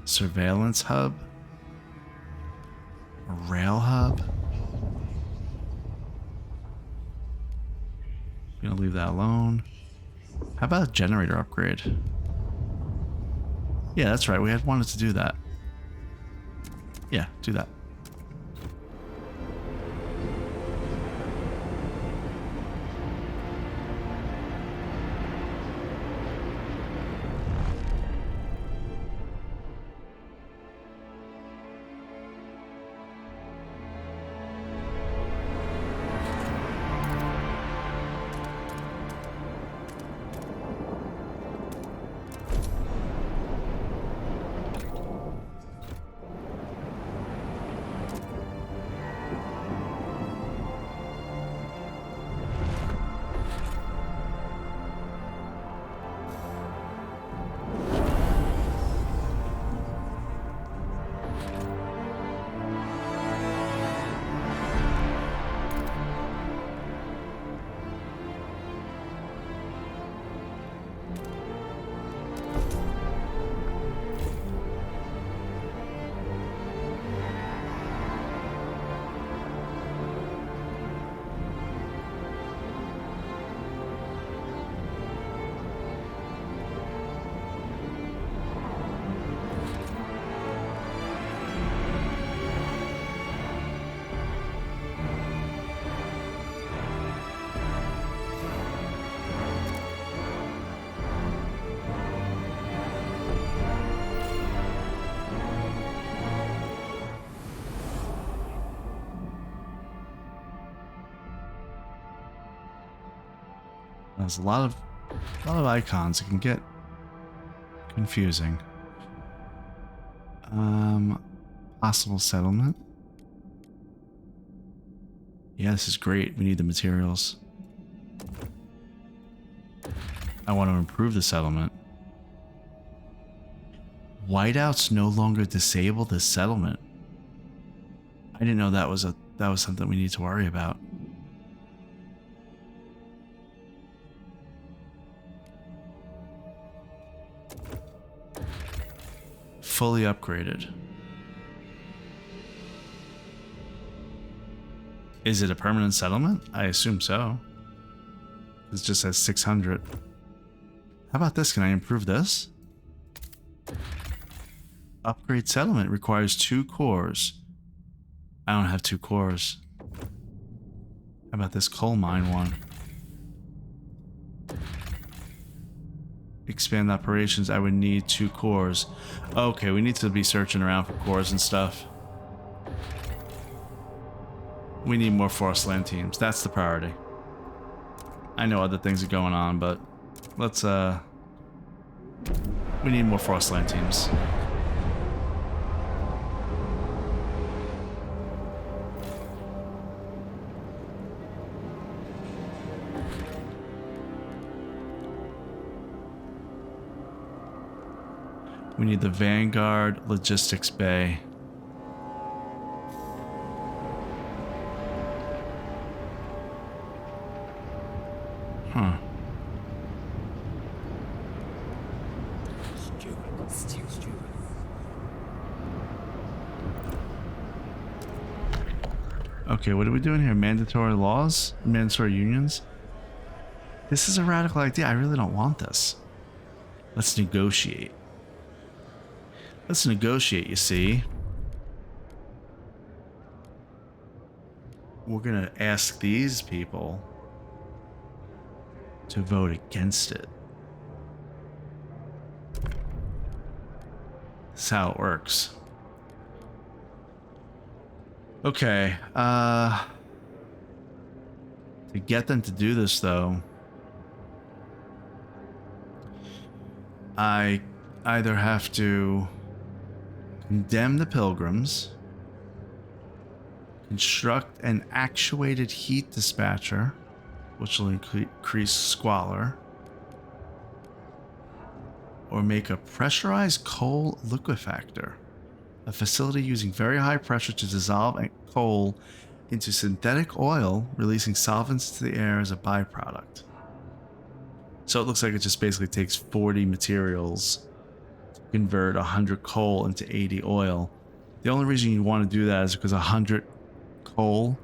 Surveillance hub? A rail hub? Gonna leave that alone. How about a generator upgrade? Yeah, that's right. We had wanted to do that. Yeah, do that. There's a lot of icons. It can get confusing. Possible settlement. Yeah, this is great. We need the materials. I want to improve the settlement. Whiteouts no longer disable the settlement. I didn't know that was something we need to worry about. Fully upgraded. Is it a permanent settlement? I assume so. It just says 600. How about this? Can I improve this? Upgrade settlement requires 2 cores. I don't have 2 cores. How about this coal mine one? Expand operations, I would need 2 cores. Okay, we need to be searching around for cores and stuff. We need more forest land teams. That's the priority. I know other things are going on, but let's we need more forest land teams. We need the Vanguard Logistics Bay. Huh. Stupid. Okay, what are we doing here? Mandatory laws? Mandatory unions? This is a radical idea. I really don't want this. Let's negotiate. Let's negotiate, you see. We're gonna ask these people. to vote against it. That's how it works. Okay, to get them to do this though, I either have to condemn the pilgrims, construct an actuated heat dispatcher, which will increase squalor, or make a pressurized coal liquefactor, a facility using very high pressure to dissolve coal into synthetic oil, releasing solvents to the air as a byproduct. So it looks like it just basically takes 40 materials to convert 100 coal into 80 oil. The only reason you want to do that is because 100 coal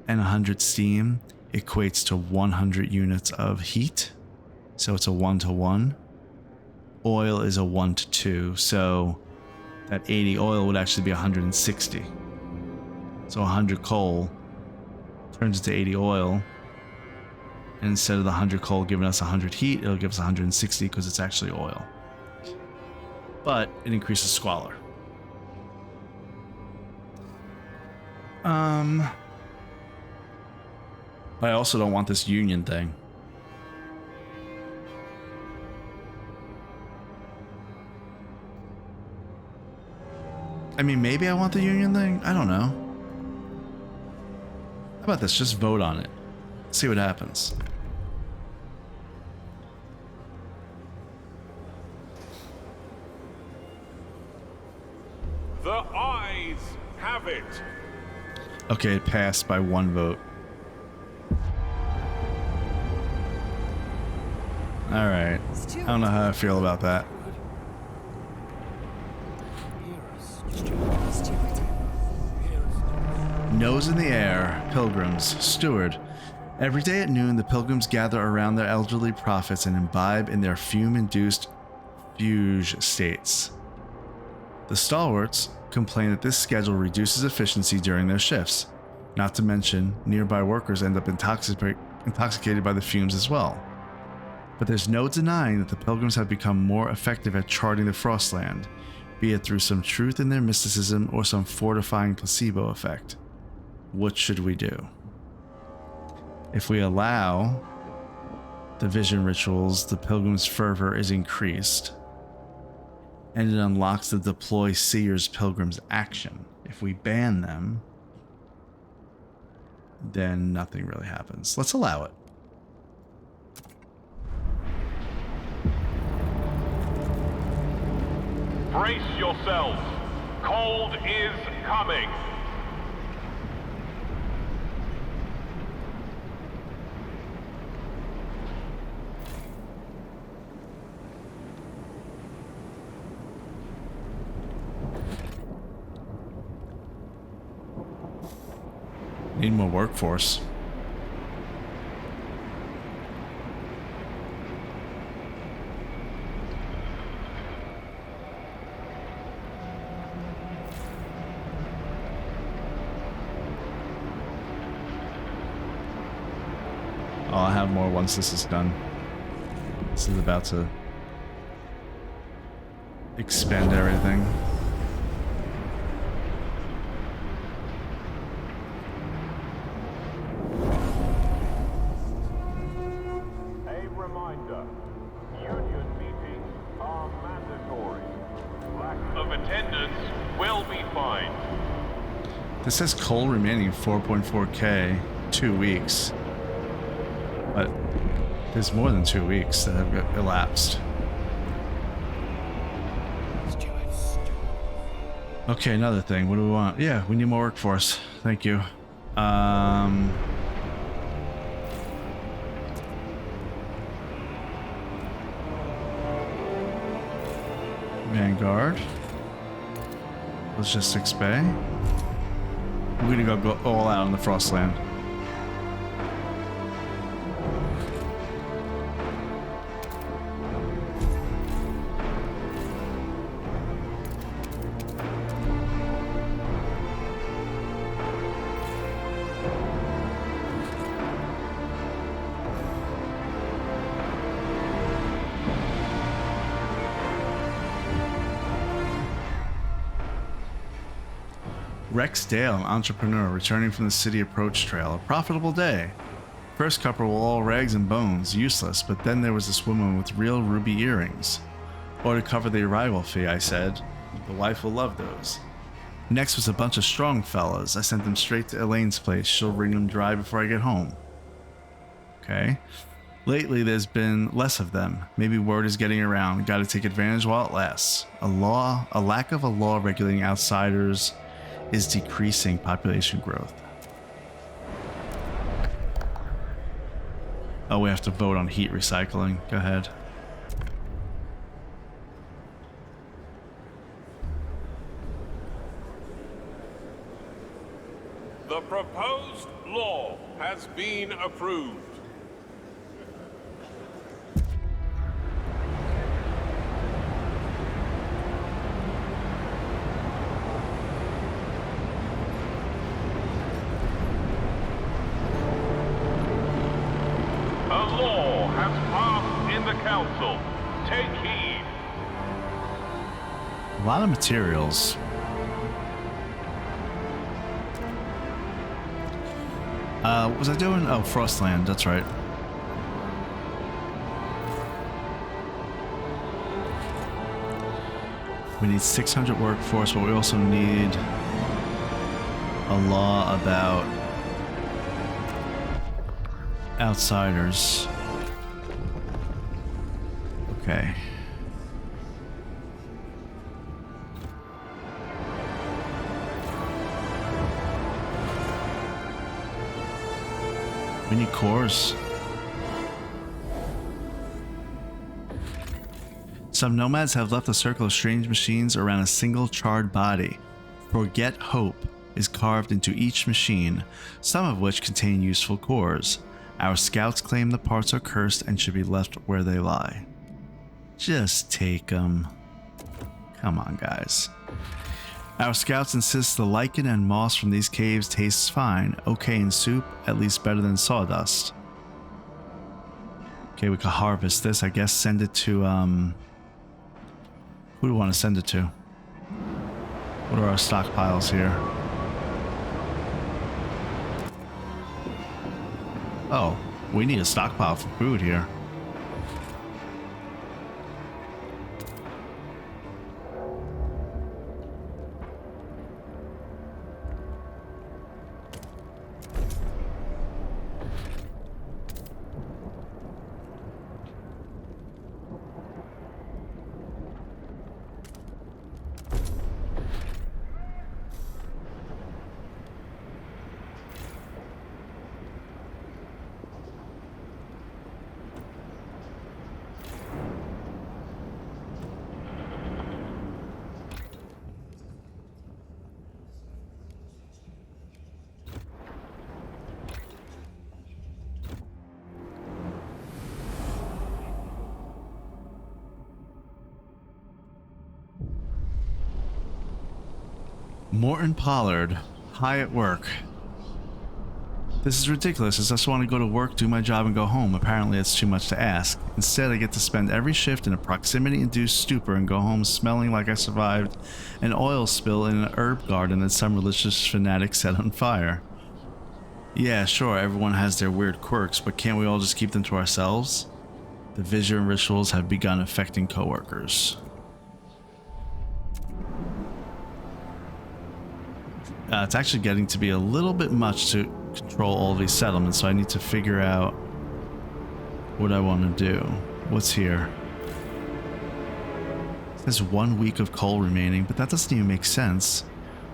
and 100 steam equates to 100 units of heat. So it's a 1-to-1. Oil is a 1-to-2. So that 80 oil would actually be 160. So 100 coal turns into 80 oil. And instead of the 100 coal giving us 100 heat, it'll give us 160 because it's actually oil. But it increases squalor. But I also don't want this union thing. I mean, maybe I want the union thing? I don't know. How about this? Just vote on it. See what happens. The ayes have it. Okay, it passed by 1 vote. Alright. I don't know how I feel about that. Nose in the air, pilgrims, steward. Every day at noon, the pilgrims gather around their elderly prophets and imbibe in their fume-induced fugue states. The stalwarts complain that this schedule reduces efficiency during their shifts. Not to mention, nearby workers end up intoxicated by the fumes as well. But there's no denying that the pilgrims have become more effective at charting the Frostland, be it through some truth in their mysticism or some fortifying placebo effect. What should we do? If we allow the vision rituals, the pilgrim's fervor is increased, and it unlocks the deploy seer's pilgrim's action. If we ban them, then nothing really happens. Let's allow it. Brace yourselves. Cold is coming. Need more workforce. I'll have more once this is done. This is about to expend everything. A reminder, union meetings are mandatory. Lack of attendance will be fined. This says coal remaining 4.4k, 2 weeks. But there's more than 2 weeks that have elapsed. Okay, another thing. What do we want? Yeah, we need more workforce. Thank you. Vanguard. Logistics Bay. We're gonna go all out on the Frostland. Rex Dale, an entrepreneur returning from the city approach trail. A profitable day. First couple were all rags and bones, useless, but then there was this woman with real ruby earrings. Or to cover the arrival fee, I said. The wife will love those. Next was a bunch of strong fellas. I sent them straight to Elaine's place. She'll wring them dry before I get home. Okay. Lately, there's been less of them. Maybe word is getting around. Gotta take advantage while it lasts. A lack of a law regulating outsiders is decreasing population growth. Oh, we have to vote on heat recycling. Go ahead. The proposed law has been approved. A law has passed in the council. Take heed. A lot of materials. What was I doing? Oh, Frostland, that's right. We need 600 workforce, but we also need a law about outsiders. Okay. We need cores. Some nomads have left a circle of strange machines around a single charred body. Forget Hope is carved into each machine, some of which contain useful cores. Our scouts claim the parts are cursed and should be left where they lie. Just take them. Come on, guys. Our scouts insist the lichen and moss from these caves tastes fine. Okay in soup, at least better than sawdust. Okay, we can harvest this. I guess send it to, who do we want to send it to? What are our stockpiles here? Oh, we need a stockpile for food here. Morton Pollard, high at work. This is ridiculous. I just want to go to work, do my job, and go home. Apparently it's too much to ask. Instead, I get to spend every shift in a proximity-induced stupor and go home smelling like I survived an oil spill in an herb garden that some religious fanatic set on fire. Yeah, sure, everyone has their weird quirks, but can't we all just keep them to ourselves? The vision rituals have begun affecting coworkers. It's actually getting to be a little bit much to control all these settlements, so I need to figure out what I want to do. What's here? There's 1 week of coal remaining, but that doesn't even make sense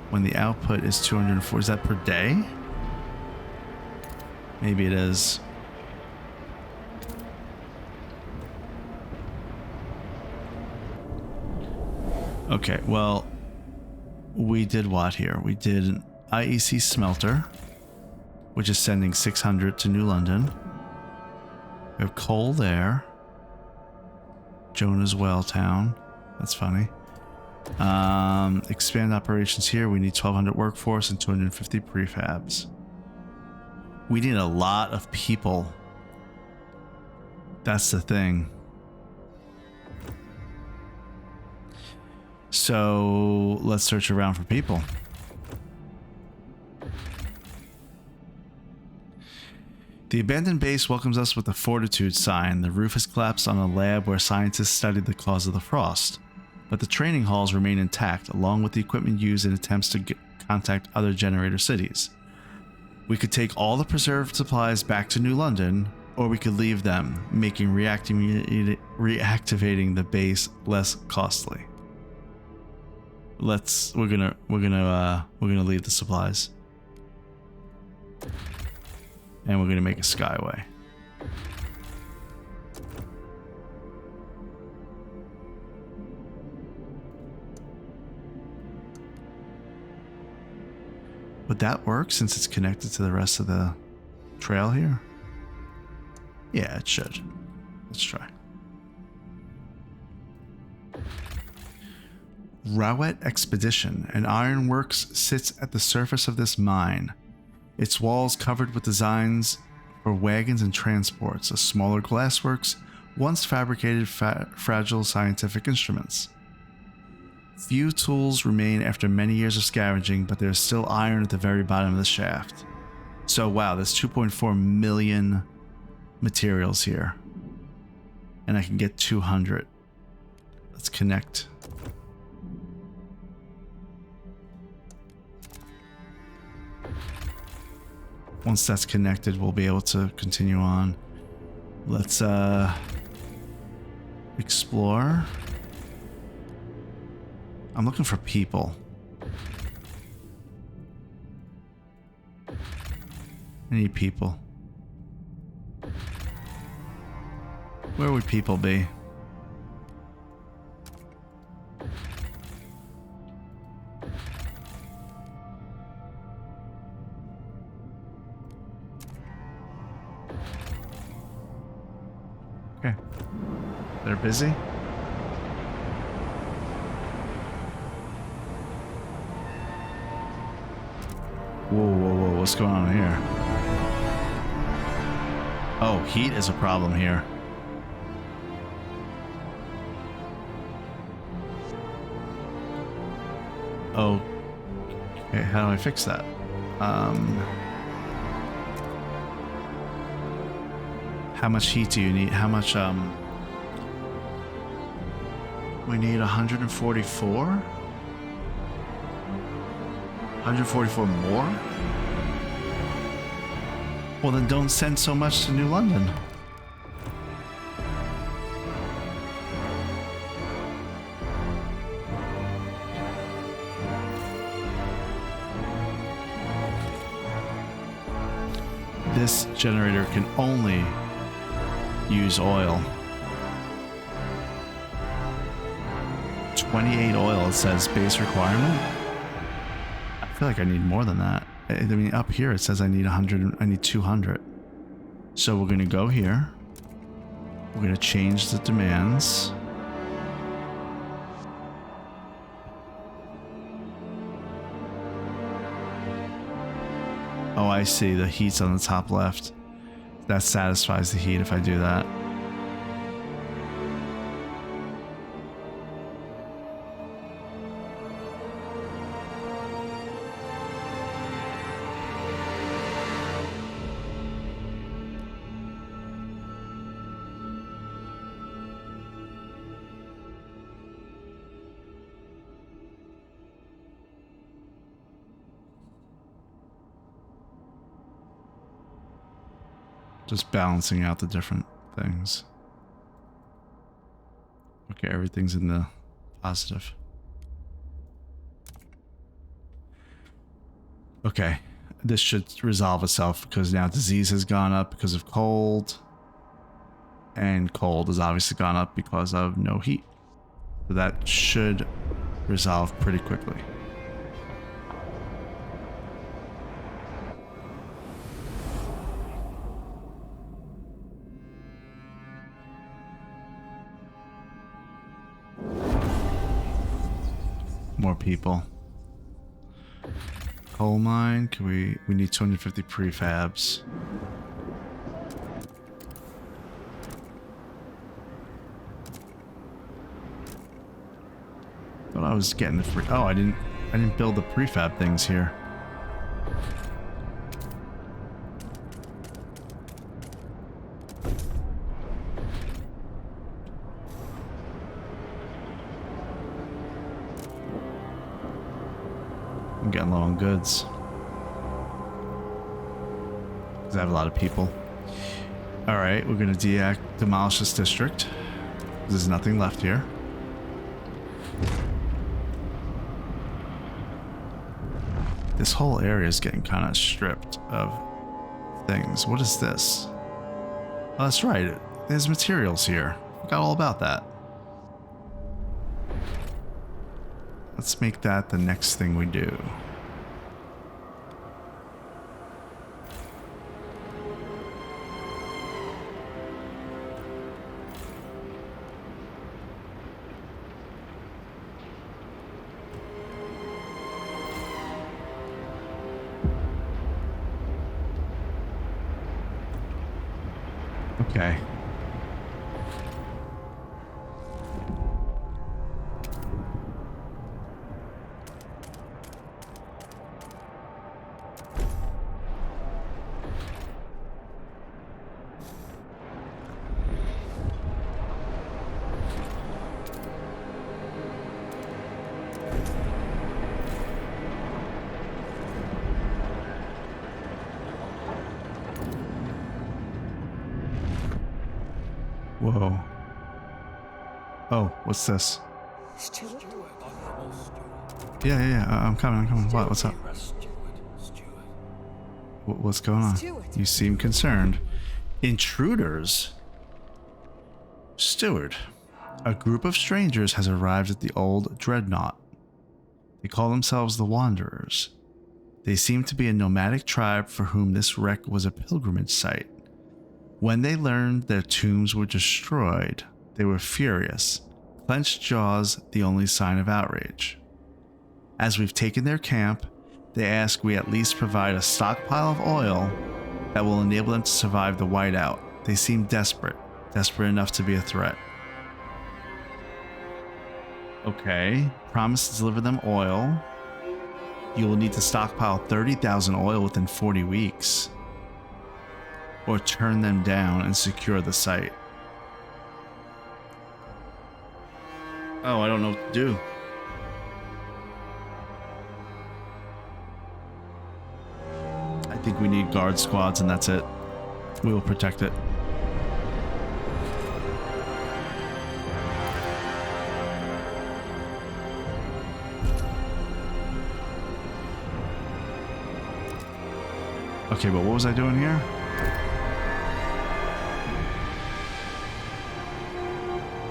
when the output is 204. Is that per day? Maybe it is. Okay, well, we did what here? We did an IEC smelter, which is sending 600 to New London. We have coal there. Jonah's Well Town. That's funny. Expand operations here. We need 1,200 workforce and 250 prefabs. We need a lot of people. That's the thing. So let's search around for people. The abandoned base welcomes us with a fortitude sign. The roof has collapsed on a lab where scientists studied the cause of the frost, but the training halls remain intact, along with the equipment used in attempts to contact other generator cities. We could take all the preserved supplies back to New London, or we could leave them, making reactivating the base less costly. We're gonna leave the supplies. And we're gonna make a skyway. Would that work since it's connected to the rest of the trail here? Yeah, it should. Let's try. Rowett Expedition. An ironworks sits at the surface of this mine. Its walls covered with designs for wagons and transports. A smaller glassworks once fabricated fragile scientific instruments. Few tools remain after many years of scavenging, but there's still iron at the very bottom of the shaft. So wow, there's 2.4 million materials here. And I can get 200. Let's connect. Once that's connected, we'll be able to continue on. Let's explore. I'm looking for people. I need people. Where would people be? Okay. They're busy? Whoa, what's going on here? Oh, heat is a problem here. Oh, okay, how do I fix that? How much heat do you need? How much, we need 144? 144 more? Well, then don't send so much to New London. This generator can only use oil. 28 oil, it says base requirement. I feel like I need more than that. I mean, up here it says I need 100, I need 200. So we're gonna go here. We're gonna change the demands. Oh, I see, the heat's on the top left. That satisfies the heat if I do that. Just balancing out the different things. Okay, everything's in the positive. Okay, this should resolve itself because now disease has gone up because of cold. And cold has obviously gone up because of no heat. So that should resolve pretty quickly. More people. Coal mine, can we need 250 prefabs. Thought I was getting the free. Oh, I didn't build the prefab things here. I'm getting low on goods. Because I have a lot of people. Alright, we're going to demolish this district. There's nothing left here. This whole area is getting kind of stripped of things. What is this? Oh, that's right. There's materials here. Forgot all about that. Let's make that the next thing we do. Okay. Whoa. Oh, what's this? Stewart? Yeah. I'm coming. What? What's up? What's going on? Stewart. You seem concerned. Intruders? Steward. A group of strangers has arrived at the old dreadnought. They call themselves the Wanderers. They seem to be a nomadic tribe for whom this wreck was a pilgrimage site. When they learned their tombs were destroyed, they were furious, clenched jaws the only sign of outrage. As we've taken their camp, they ask we at least provide a stockpile of oil that will enable them to survive the whiteout. They seem desperate enough to be a threat. Okay, promise to deliver them oil. You will need to stockpile 30,000 oil within 40 weeks. Or turn them down and secure the site. Oh, I don't know what to do. I think we need guard squads and that's it. We will protect it. Okay, but what was I doing here?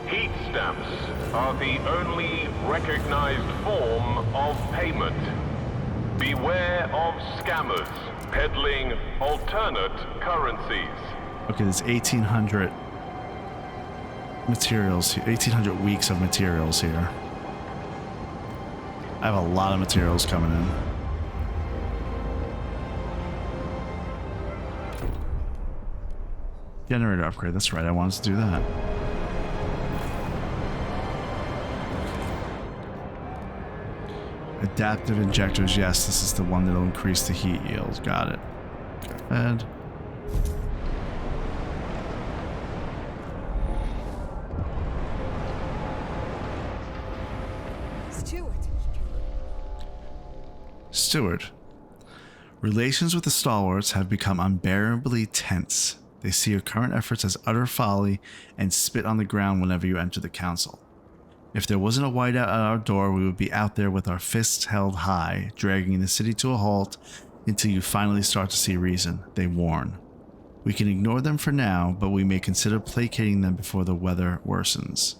Heat stamps are the only recognized form of payment. Beware of scammers peddling alternate currencies. Okay, there's 1,800 materials, 1,800 weeks of materials here. I have a lot of materials coming in. Generator upgrade, that's right, I wanted to do that. Adaptive injectors, yes, this is the one that'll increase the heat yield. Got it. And Steward. Relations with the stalwarts have become unbearably tense. They see your current efforts as utter folly and spit on the ground whenever you enter the council. If there wasn't a whiteout at our door, we would be out there with our fists held high, dragging the city to a halt until you finally start to see reason, they warn. We can ignore them for now, but we may consider placating them before the weather worsens.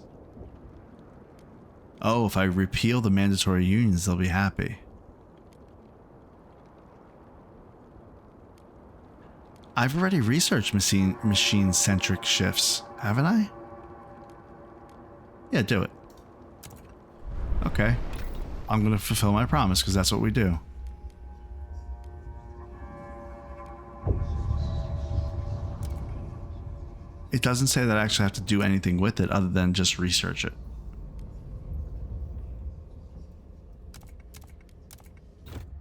Oh, if I repeal the mandatory unions, they'll be happy. I've already researched machine-centric shifts, haven't I? Yeah, do it. Okay. I'm going to fulfill my promise because that's what we do. It doesn't say that I actually have to do anything with it other than just research it.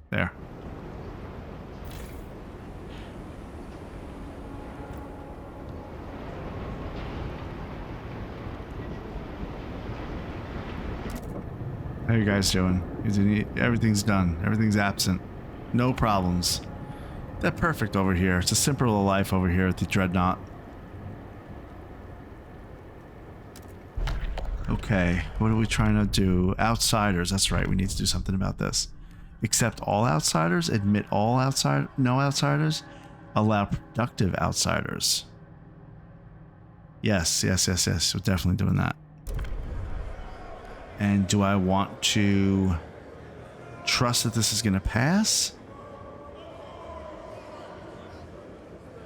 There. How you guys doing? Everything's done. Everything's absent. No problems. They're perfect over here. It's a simpler life over here at the Dreadnought. Okay, what are we trying to do? Outsiders. That's right. We need to do something about this. Accept all outsiders. Admit all no outsiders. Allow productive outsiders. Yes. We're definitely doing that. And do I want to trust that this is going to pass?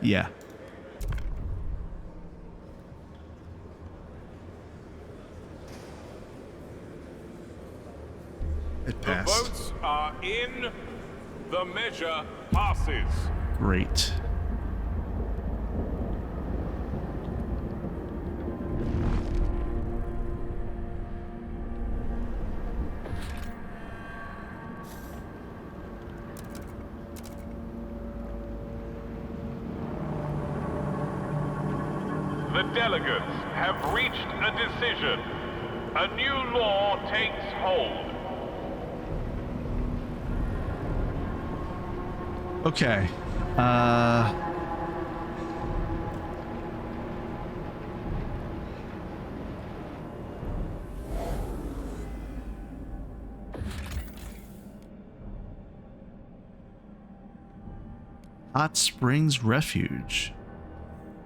Yeah. It passed. The votes are in. The measure passes. Great. The delegates have reached a decision. A new law takes hold. Okay. Hot Springs Refuge.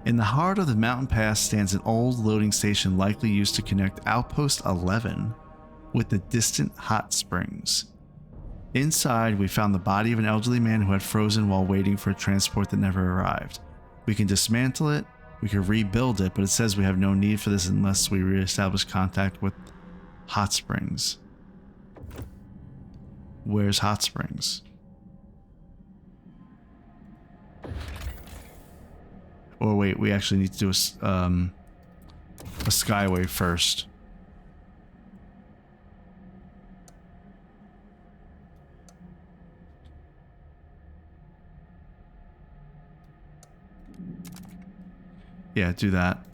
In the heart of the mountain pass stands an old loading station likely used to connect Outpost 11 with the distant hot springs. Inside, we found the body of an elderly man who had frozen while waiting for a transport that never arrived. We can dismantle it, we can rebuild it, but it says we have no need for this unless we reestablish contact with Hot Springs. Where's Hot Springs? Or wait, we actually need to do a skyway first. Yeah, do that.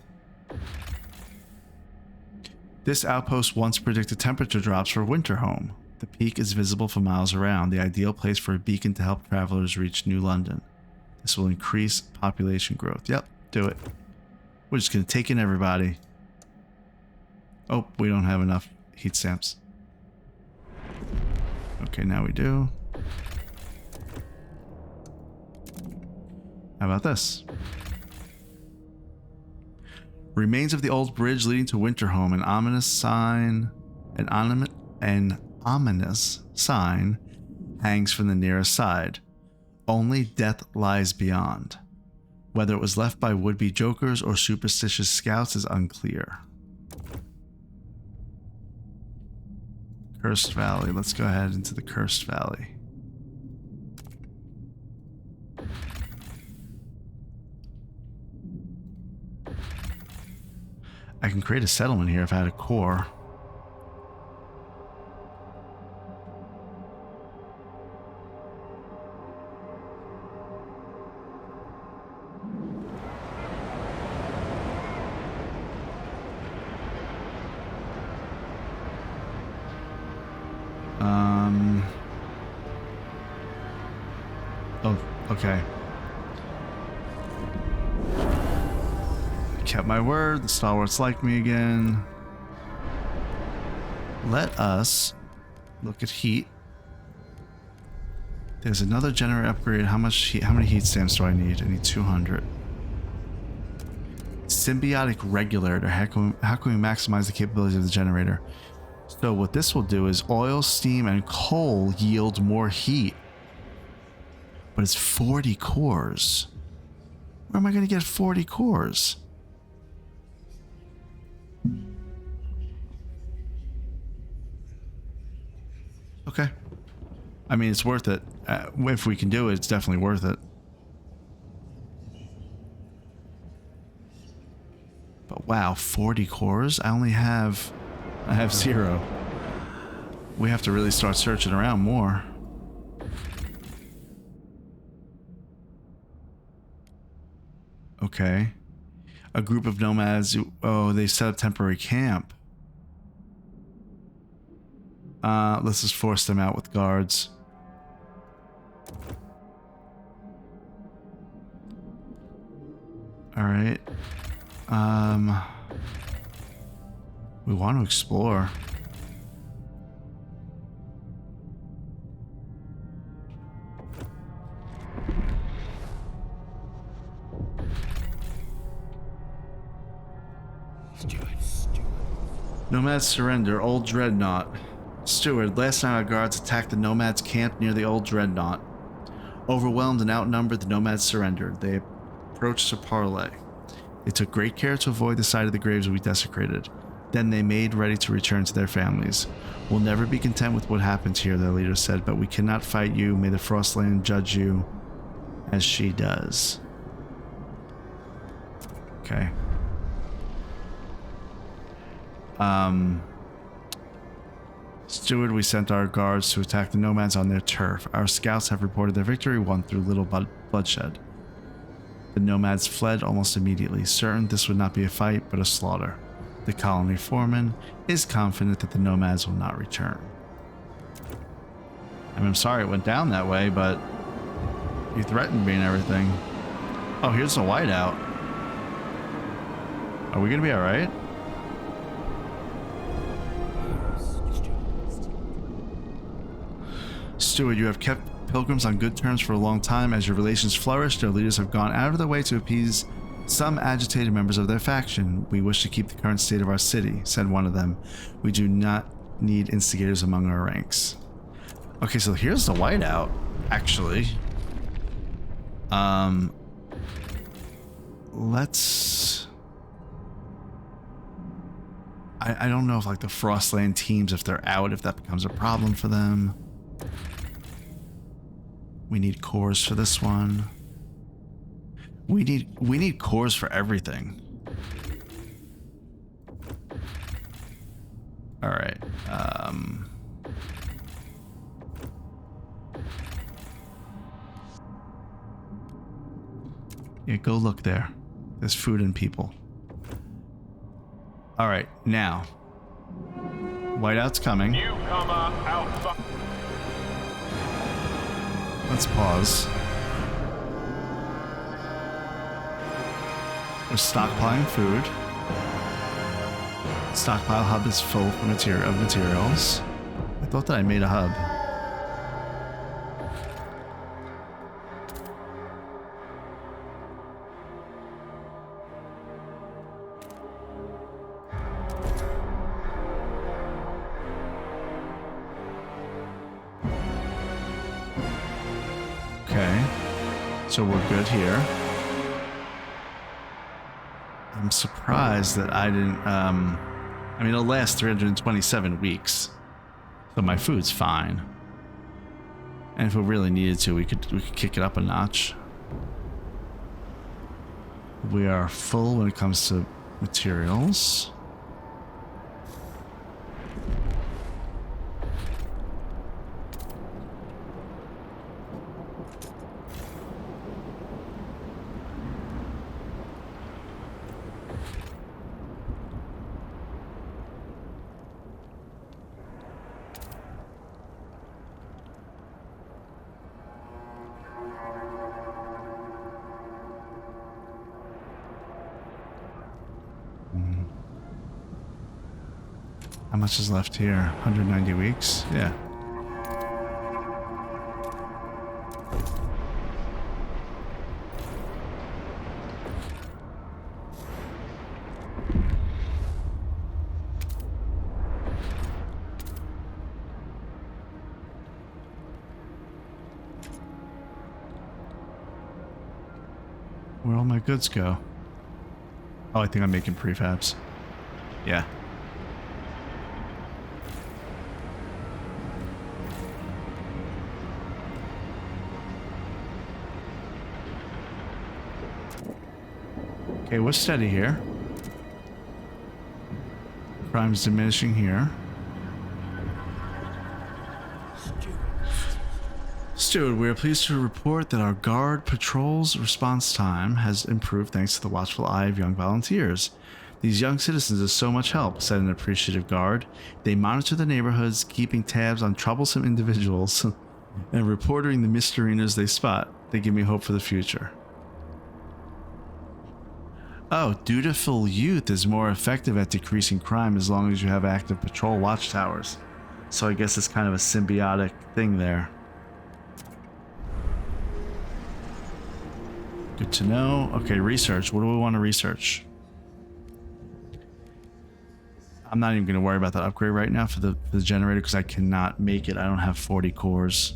This outpost once predicted temperature drops for Winterhome. The peak is visible for miles around, the ideal place for a beacon to help travelers reach New London. This will increase population growth. Yep, do it. We're just going to take in everybody. Oh, we don't have enough heat stamps. Okay, now we do. How about this? Remains of the old bridge leading to Winterhome, an ominous sign hangs from the nearest side. Only death lies beyond. Whether it was left by would-be jokers or superstitious scouts is unclear. Cursed Valley. Let's go ahead into the Cursed Valley. I can create a settlement here if I had a core. Oh, okay. Kept my word. The stalwarts like me again. Let us look at heat. There's another generator upgrade. How much heat, how many heat stamps do I need? I need 200. Symbiotic regulator. How can we maximize the capabilities of the generator? So what this will do is oil, steam, and coal yield more heat. But it's 40 cores. Where am I going to get 40 cores? Okay. I mean, it's worth it. If we can do it, it's definitely worth it. But wow, 40 cores? I have 0. We have to really start searching around more. Okay. A group of nomads, they set up temporary camp. Let's just force them out with guards. All right. We want to explore. Nomads surrender. Old Dreadnought. Steward, last night our guards attacked the Nomads' camp near the Old Dreadnought. Overwhelmed and outnumbered, the Nomads surrendered. They approached to parley. They took great care to avoid the site of the graves we desecrated. Then they made ready to return to their families. We'll never be content with what happens here, their leader said, but we cannot fight you. May the Frostland judge you as she does. Okay. Steward, we sent our guards to attack the Nomads on their turf. Our scouts have reported their victory won through little bloodshed. The Nomads fled almost immediately, certain this would not be a fight, but a slaughter. The colony foreman is confident that the Nomads will not return. I mean, I'm sorry it went down that way, but you threatened me and everything. Oh, here's the whiteout. Are we gonna be alright? Steward, you have kept pilgrims on good terms for a long time. As your relations flourish, their leaders have gone out of their way to appease some agitated members of their faction. We wish to keep the current state of our city, said one of them. We do not need instigators among our ranks. Okay, so here's the whiteout, actually. Let's... I don't know if like the Frostland teams, if they're out, if that becomes a problem for them. We need cores for this one. We need cores for everything. All right. Yeah, go look there. There's food and people. All right, now. Whiteout's coming. Newcomer outside. Let's pause. We're stockpiling food. Stockpile hub is full of materials. I thought that I made a hub. Okay, so we're good here. I'm surprised that I didn't, I mean, it'll last 327 weeks, so my food's fine. And if we really needed to, we could kick it up a notch. We are full when it comes to materials. How much is left here? 190 weeks? Yeah. Where'd all my goods go? Oh, I think I'm making prefabs. Yeah. Okay, we're steady here. Crime's diminishing here. Steward, we are pleased to report that our guard patrol's response time has improved thanks to the watchful eye of young volunteers. These young citizens are so much help, said an appreciative guard. They monitor the neighborhoods, keeping tabs on troublesome individuals and reporting the misdemeanors they spot. They give me hope for the future. Oh, dutiful youth is more effective at decreasing crime as long as you have active patrol watchtowers. So I guess it's kind of a symbiotic thing there. Good to know. Okay, research. What do we want to research? I'm not even going to worry about that upgrade right now for the generator because I cannot make it. I don't have 40 cores.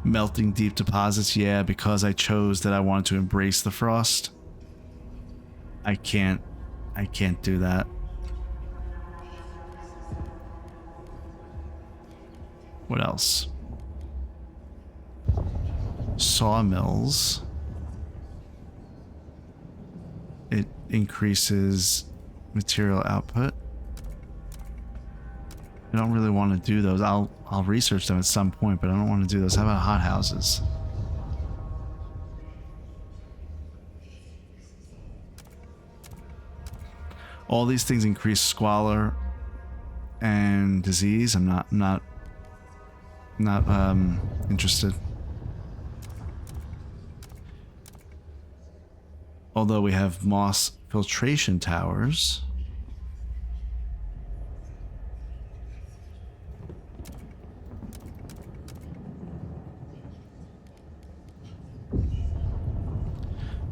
Melting deep deposits, yeah, because I chose that I wanted to embrace the frost. I can't do that. What else? Sawmills. It increases material output. I don't really want to do those. I'll research them at some point, but I don't want to do those. How about hothouses? All these things increase squalor and disease. I'm not interested. Although we have moss filtration towers.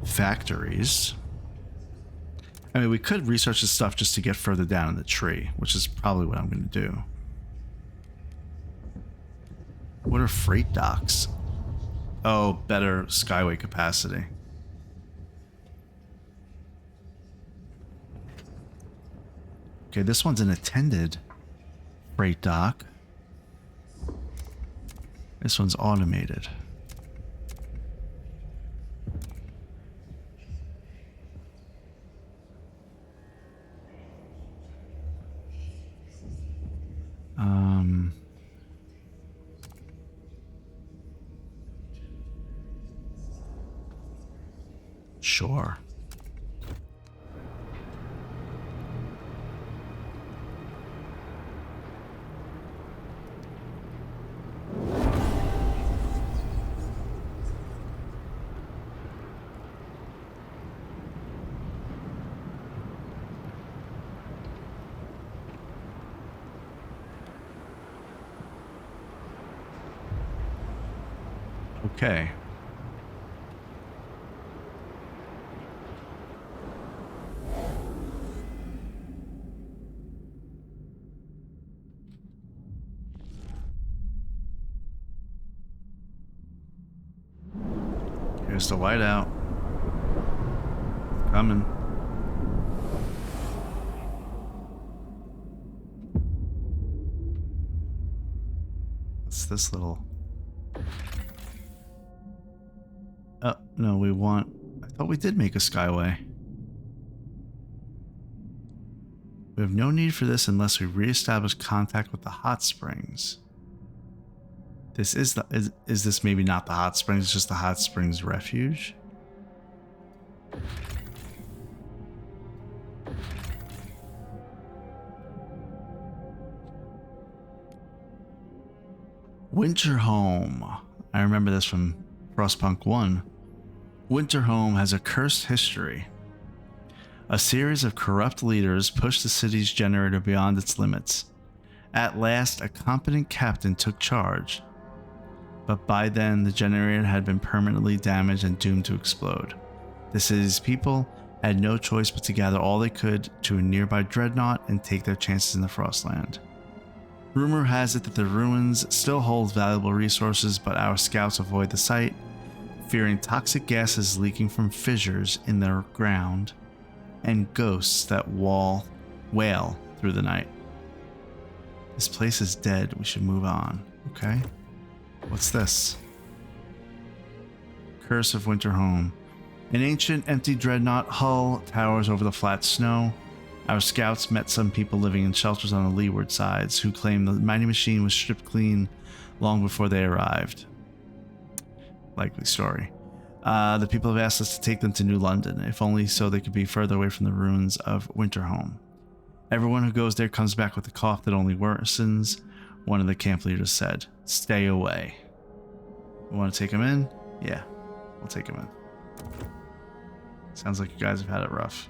Factories. I mean, we could research this stuff just to get further down in the tree, which is probably what I'm going to do. What are freight docks? Oh, better skyway capacity. Okay, this one's an attended freight dock. This one's automated. Sure. Okay. Here's the whiteout. Coming. What's this little... Oh, no, we want... I thought we did make a skyway. We have no need for this unless we reestablish contact with the hot springs. This is the... Is this maybe not the hot springs, it's just the hot springs refuge? Winterhome. I remember this from Frostpunk 1. Winterhome has a cursed history. A series of corrupt leaders pushed the city's generator beyond its limits. At last, a competent captain took charge, but by then the generator had been permanently damaged and doomed to explode. The city's people had no choice but to gather all they could to a nearby dreadnought and take their chances in the Frostland. Rumor has it that the ruins still hold valuable resources, but our scouts avoid the site, fearing toxic gases leaking from fissures in the ground and ghosts that wail through the night. This place is dead. We should move on. Okay? What's this? Curse of Winterhome. An ancient, empty dreadnought hull towers over the flat snow. Our scouts met some people living in shelters on the leeward sides who claimed the mighty machine was stripped clean long before they arrived. Likely story. The people have asked us to take them to New London, if only so they could be further away from the ruins of Winterhome. Everyone who goes there comes back with a cough that only worsens, one of the camp leaders said. Stay away. We want to take them in? Yeah, we'll take them in. Sounds like you guys have had it rough.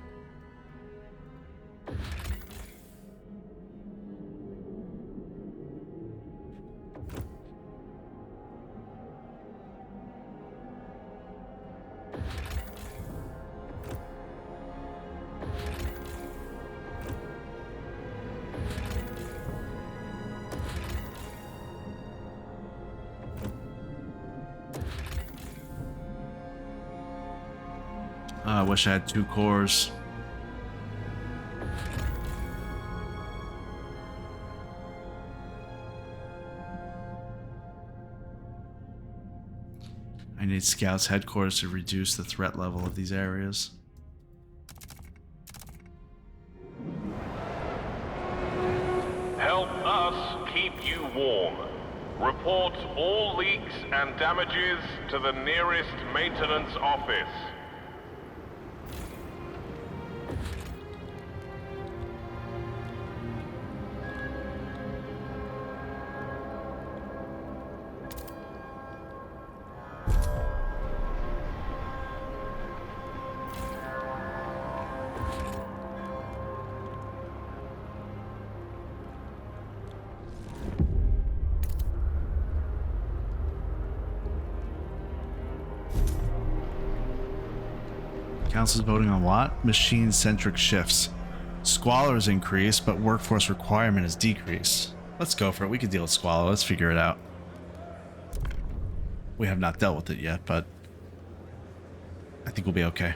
I wish I had 2 cores. I need scouts headquarters to reduce the threat level of these areas. Help us keep you warm. Report all leaks and damages to the nearest maintenance office. Council's voting on what? Machine-centric shifts. Squalor is increased, but workforce requirement is decreased. Let's go for it. We can deal with Squalor. Let's figure it out. We have not dealt with it yet, but I think we'll be okay.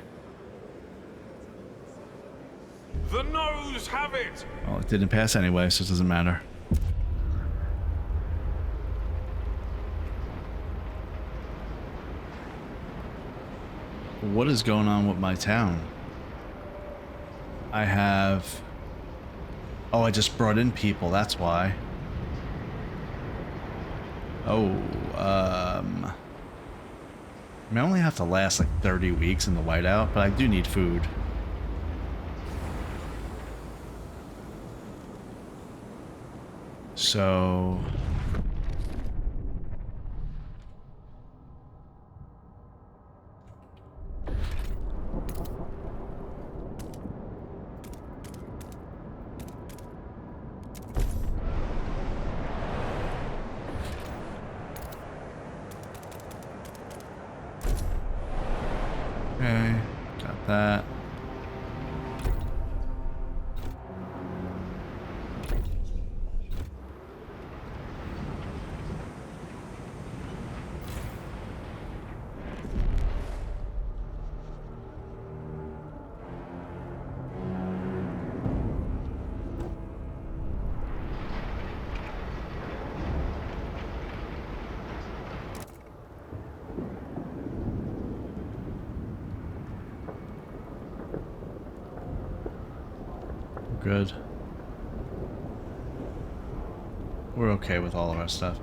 The noes have it! Well, it didn't pass anyway, so it doesn't matter. What is going on with my town? I have... Oh, I just brought in people, that's why. Oh, I mean, I only have to last like 30 weeks in the whiteout, but I do need food. So... Okay, got that. Good. We're okay with all of our stuff.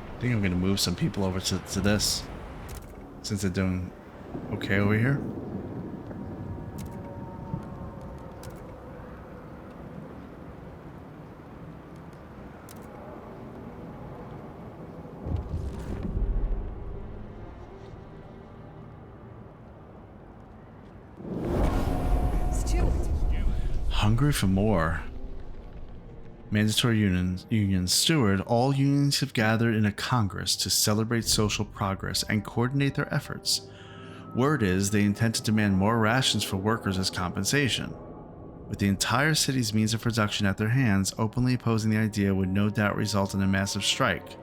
I think I'm gonna move some people over to this, since they're doing okay over here. Hungry for more. Mandatory union steward. All unions have gathered in a congress to celebrate social progress and coordinate their efforts. Word is they intend to demand more rations for workers as compensation. With the entire city's means of production at their hands, openly opposing the idea would no doubt result in a massive strike.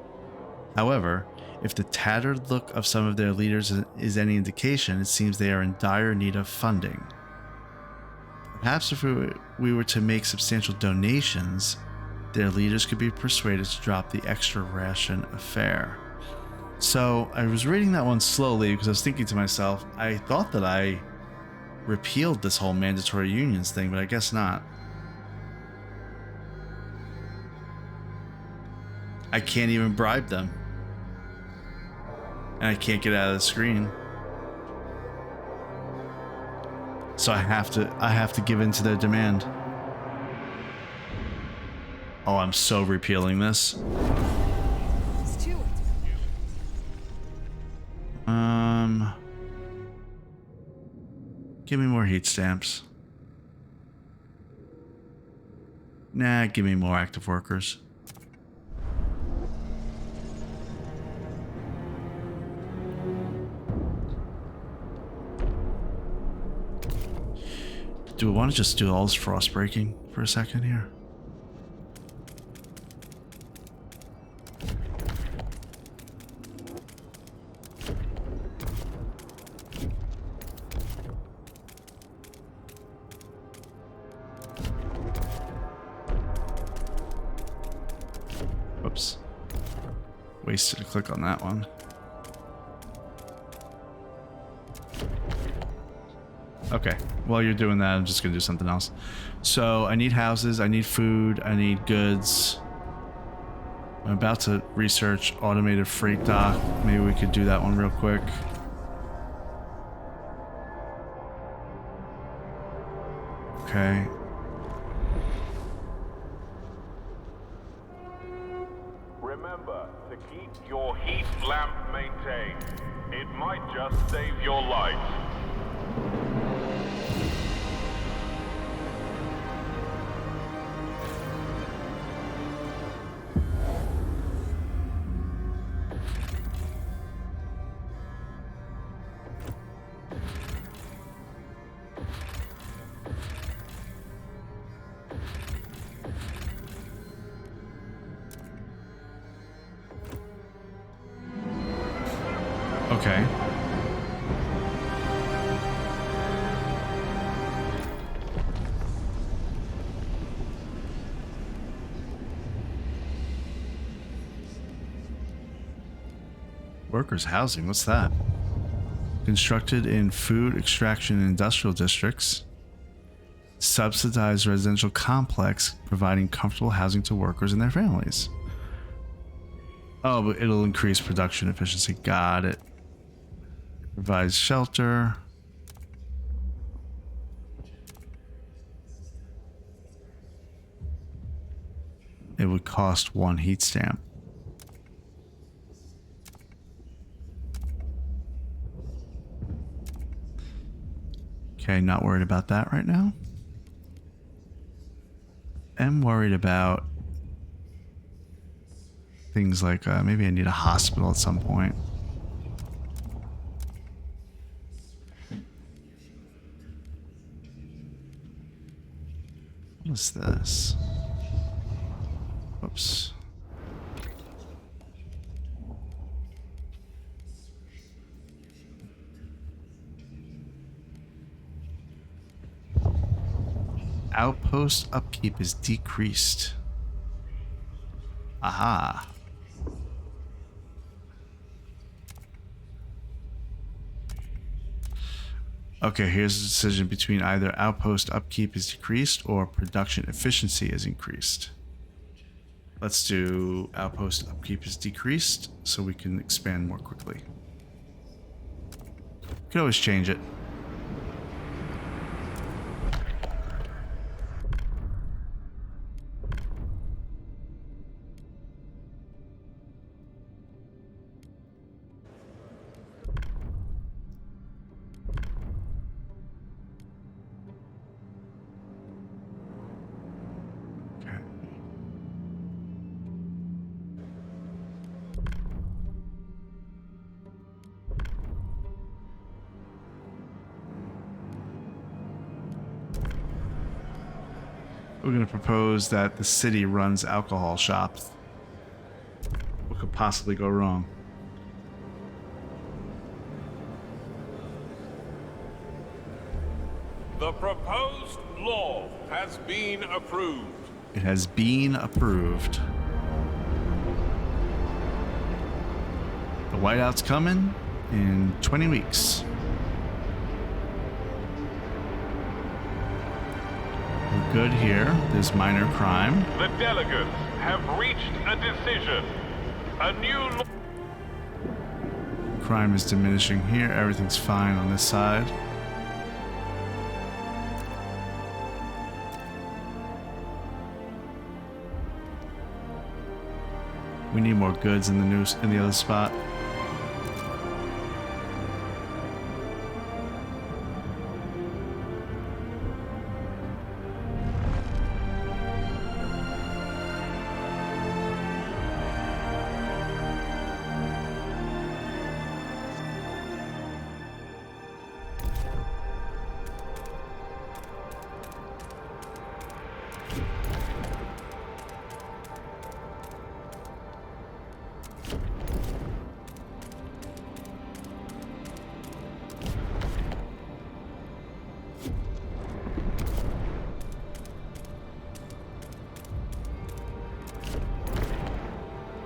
However, if the tattered look of some of their leaders is any indication, it seems they are in dire need of funding. Perhaps if we were to make substantial donations, their leaders could be persuaded to drop the extra ration affair. So I was reading that one slowly because I was thinking to myself, I thought that I repealed this whole mandatory unions thing, but I guess not. I can't even bribe them. And I can't get out of the screen. So I have to give in to their demand. Oh, I'm so repealing this. Steward. Give me more heat stamps. Nah, give me more active workers. Do we want to just do all this frost breaking for a second here? Whoops. Wasted a click on that one. Okay, while you're doing that, I'm just gonna do something else. So I need houses, I need food, I need goods. I'm about to research automated freight dock. Maybe we could do that one real quick. Okay. Remember to keep your heat lamp maintained. It might just save your life. Okay. Workers' housing, what's that? Constructed in food extraction and industrial districts. Subsidized residential complex providing comfortable housing to workers and their families. Oh, but it'll increase production efficiency. Got it. Provides shelter. It would cost 1 heat stamp. Okay, not worried about that right now. I'm worried about things like maybe I need a hospital at some point. What is this? Oops. Outpost upkeep is decreased. Aha. Okay, here's a decision between either outpost upkeep is decreased or production efficiency is increased. Let's do outpost upkeep is decreased so we can expand more quickly. You can always change it. We're going to propose that the city runs alcohol shops. What could possibly go wrong? The proposed law has been approved. It has been approved. The whiteout's coming in 20 weeks. good here. There's minor crime. The delegates have reached a decision. A new law. Crime is diminishing here. Everything's fine on this side. We need more goods in the other spot.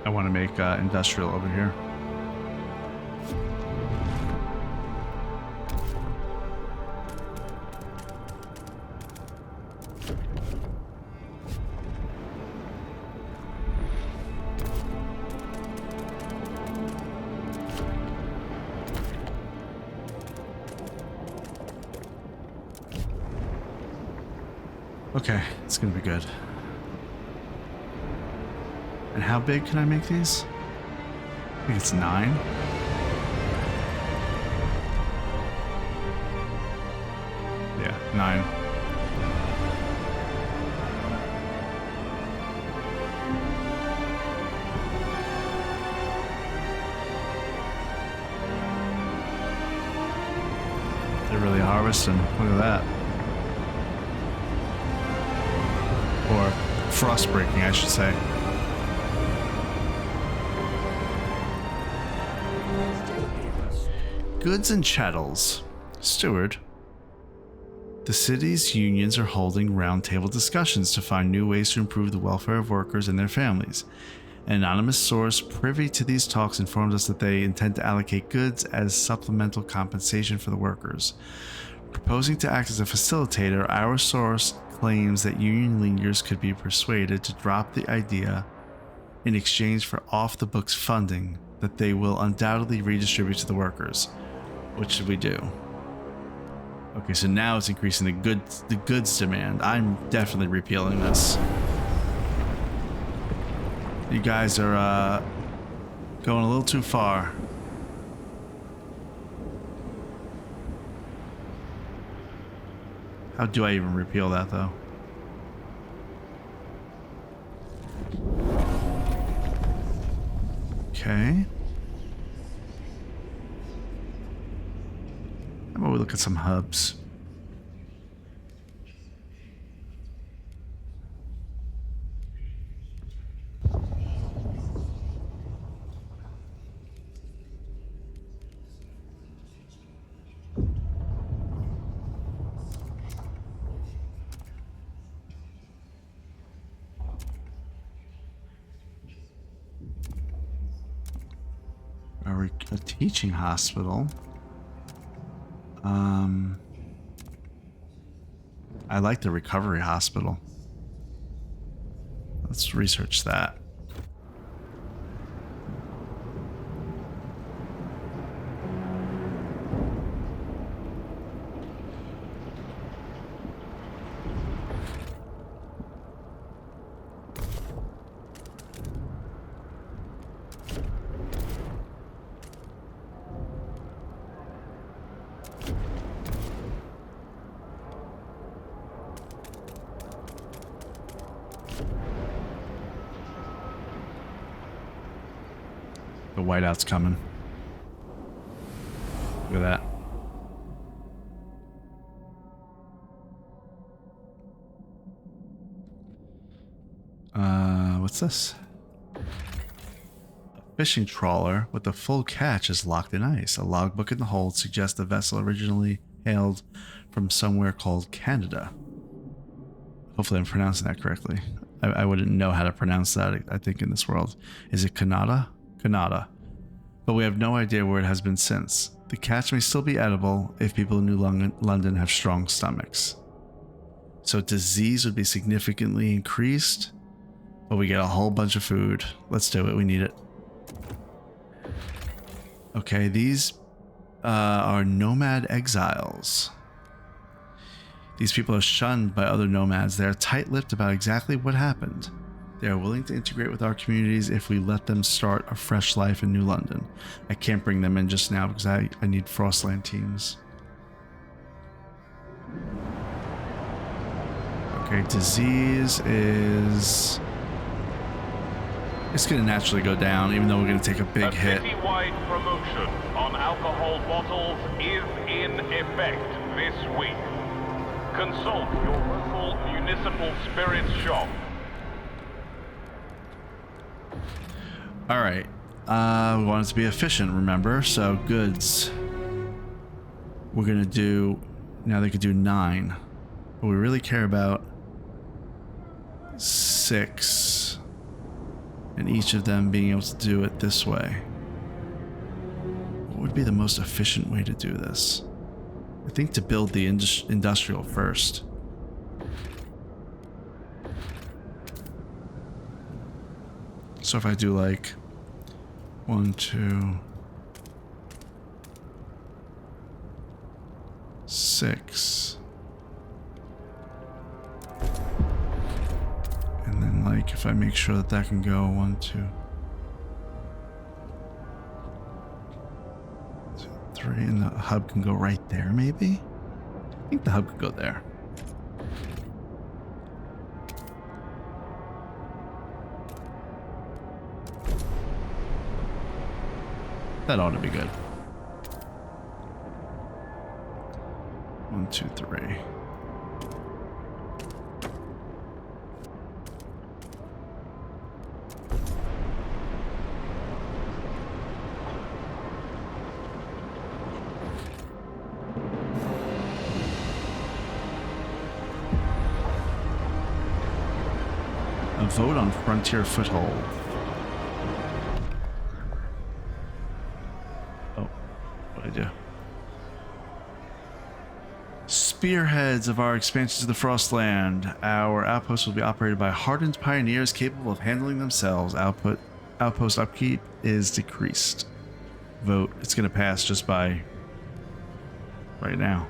I want to make industrial over here. Okay, it's gonna be good. And how big can I make these? I think it's 9. Yeah, 9. They're really harvesting. Look at that. Or frost breaking, I should say. Goods and chattels. Steward. The city's unions are holding roundtable discussions to find new ways to improve the welfare of workers and their families. An anonymous source privy to these talks informed us that they intend to allocate goods as supplemental compensation for the workers. Proposing to act as a facilitator, our source claims that union leaders could be persuaded to drop the idea in exchange for off-the-books funding that they will undoubtedly redistribute to the workers. What should we do? Okay, so now it's increasing the goods demand. I'm definitely repealing this. You guys are going a little too far. How do I even repeal that though? Okay. How about we look at some hubs? A teaching hospital. I like the recovery hospital. Let's research that. The whiteout's coming. Look at that. What's this? A fishing trawler with a full catch is locked in ice. A logbook in the hold suggests the vessel originally hailed from somewhere called Canada. Hopefully I'm pronouncing that correctly. I wouldn't know how to pronounce that, I think, in this world. Is it Canada? Canada. But we have no idea where it has been since. The catch may still be edible if people in New London have strong stomachs. So disease would be significantly increased, but we get a whole bunch of food. Let's do it. We need it. Okay, these are nomad exiles. These people are shunned by other nomads. They are tight-lipped about exactly what happened. They are willing to integrate with our communities if we let them start a fresh life in New London. I can't bring them in just now because I need Frostland teams. Okay, disease is... It's going to naturally go down, even though we're going to take a big hit. A citywide promotion on alcohol bottles is in effect this week. Consult your local municipal spirits shop. Alright. We want it to be efficient, remember? So, goods. We're going to do... Now they could do 9. But we really care about 6. And each of them being able to do it this way. What would be the most efficient way to do this? I think to build the industrial first. So if I do like 1, 2, 6, and then like if I make sure that that can go 1, 2, 3, and the hub can go right there, maybe? I think the hub could go there. That ought to be good. 1, 2, 3. A vote on Frontier Foothold. Spearheads of our expansion to the Frostland. Our outpost will be operated by hardened pioneers capable of handling themselves. Outpost upkeep is decreased. Vote. It's going to pass just by right now.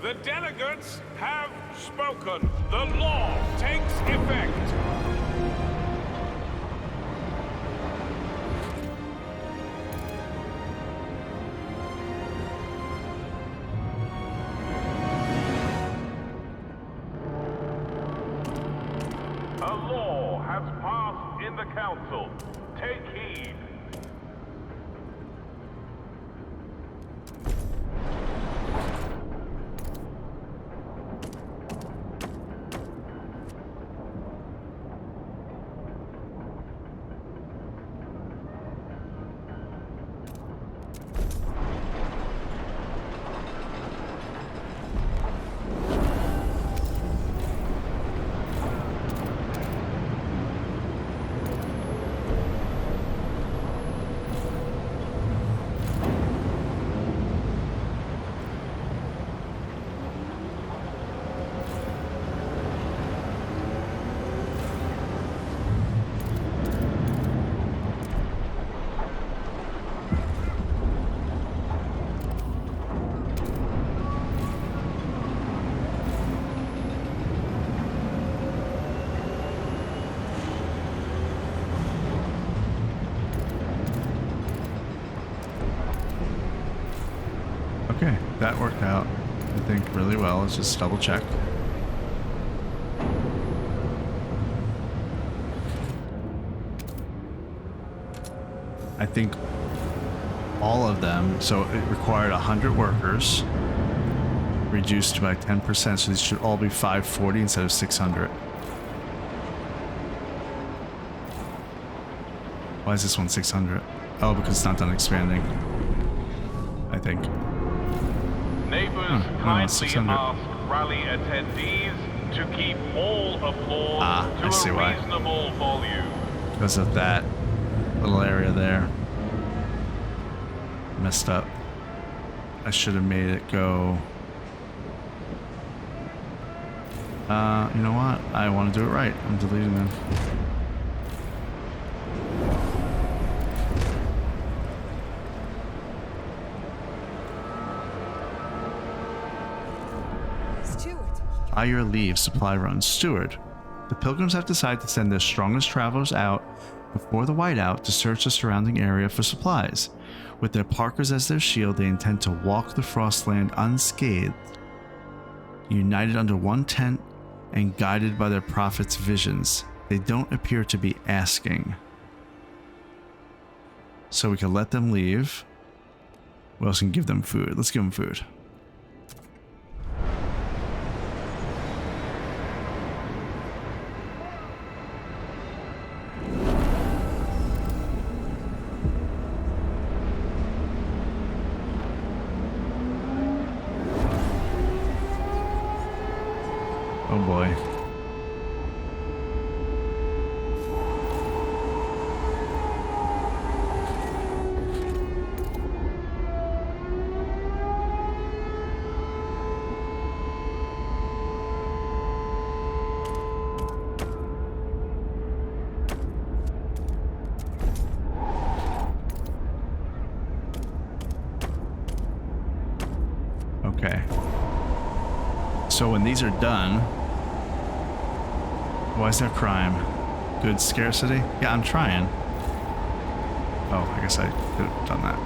The delegates have spoken. The law takes effect. A law has passed in the council. Take heed. Okay, that worked out, I think, really well. Let's just double check. I think all of them, so it required 100 workers, reduced by 10%, so these should all be 540 instead of 600. Why is this one 600? Oh, because it's not done expanding, I think. Neighbors kindly ask rally attendees to keep all applause to a reasonable volume. Because of that little area there. Messed up. I should have made it go. You know what? I want to do it right. I'm deleting them. By your leave, supply run. Steward. The pilgrims have decided to send their strongest travelers out before the whiteout to search the surrounding area for supplies. With their parkers as their shield, they intend to walk the Frostland unscathed, united under one tent and guided by their prophet's visions. They don't appear to be asking. So we can let them leave. We also can give them food. Let's give them food. Oh boy. Okay. So when these are done, why is there crime? Good scarcity? Yeah, I'm trying. Oh, I guess I could have done that.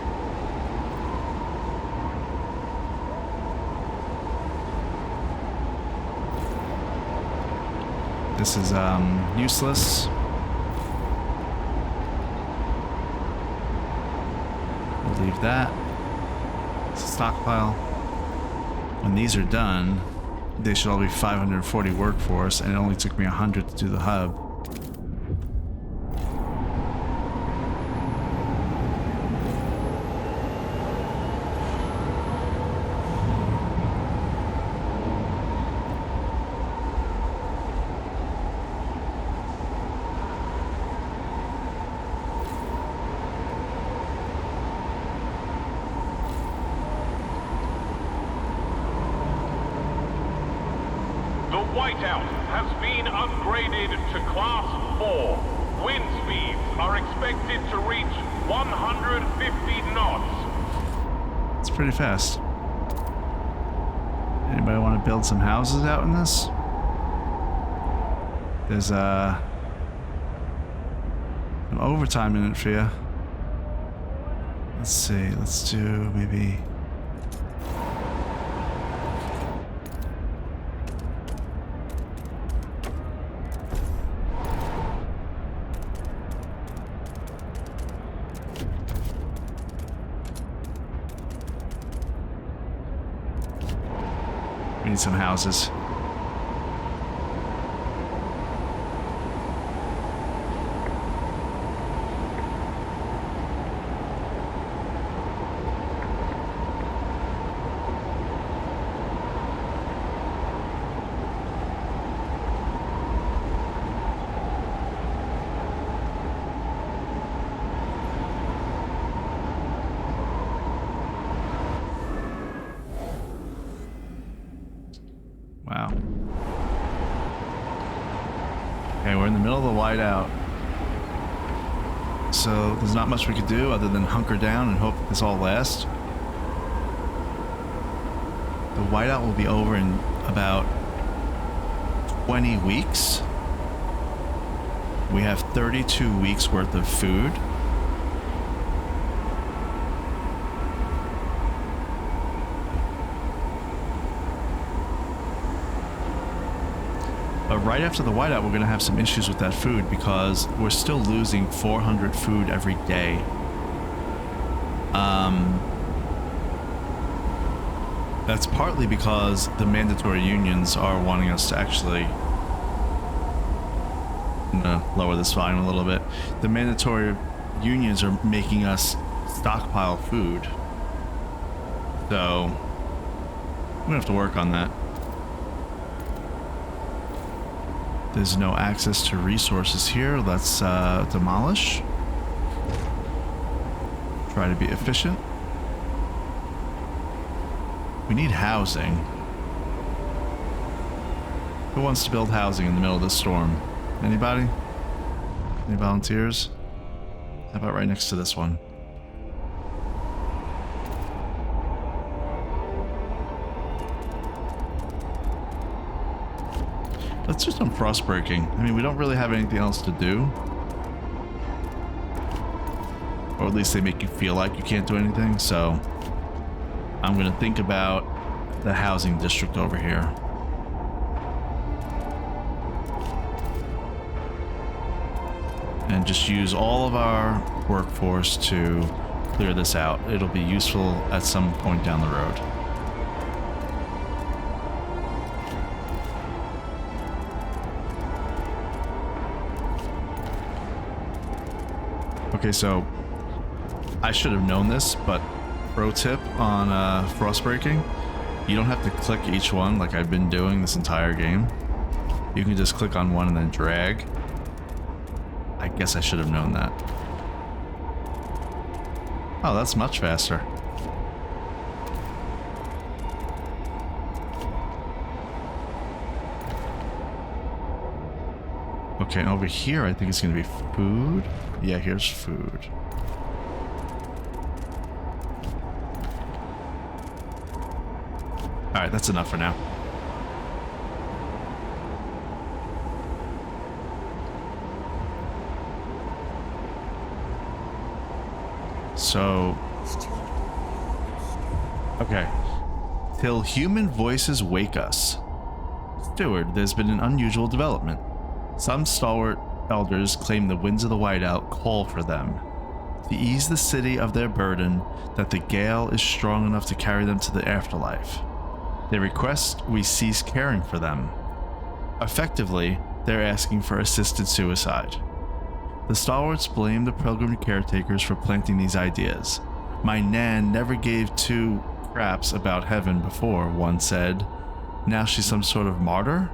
This is useless. We'll leave that. It's a stockpile. When these are done, they should all be 540 workforce, and it only took me 100 to do the hub. Whiteout has been upgraded to Class 4. Wind speeds are expected to reach 150 knots. It's pretty fast. Anybody want to build some houses out in this? There's some overtime in it for you. Let's see, let's do maybe... We need some houses. Wow. Okay, we're in the middle of the whiteout. So there's not much we could do other than hunker down and hope that this all lasts. The whiteout will be over in about 20 weeks. We have 32 weeks worth of food. But right after the whiteout, we're going to have some issues with that food because we're still losing 400 food every day. That's partly because the mandatory unions are wanting us to actually... I'm going to lower this volume a little bit. The mandatory unions are making us stockpile food. So, we're going to have to work on that. There's no access to resources here. Let's demolish. Try to be efficient. We need housing. Who wants to build housing in the middle of this storm? Anybody? Any volunteers? How about right next to this one? Let's do some frost breaking. I mean, we don't really have anything else to do. Or at least they make you feel like you can't do anything, so I'm gonna think about the housing district over here. And just use all of our workforce to clear this out. It'll be useful at some point down the road. Okay, so I should have known this, but pro tip on frost breaking, you don't have to click each one like I've been doing this entire game. You can just click on one and then drag. I guess I should have known that. Oh, that's much faster. Okay, and over here I think it's gonna be food. Yeah, here's food. Alright, that's enough for now. So... okay. Till human voices wake us. Steward, there's been an unusual development. Some stalwart elders claim the winds of the Whiteout call for them to ease the city of their burden, that the gale is strong enough to carry them to the afterlife. They request we cease caring for them. Effectively, they're asking for assisted suicide. The stalwarts blame the pilgrim caretakers for planting these ideas. My Nan never gave two craps about heaven before, one said. Now she's some sort of martyr?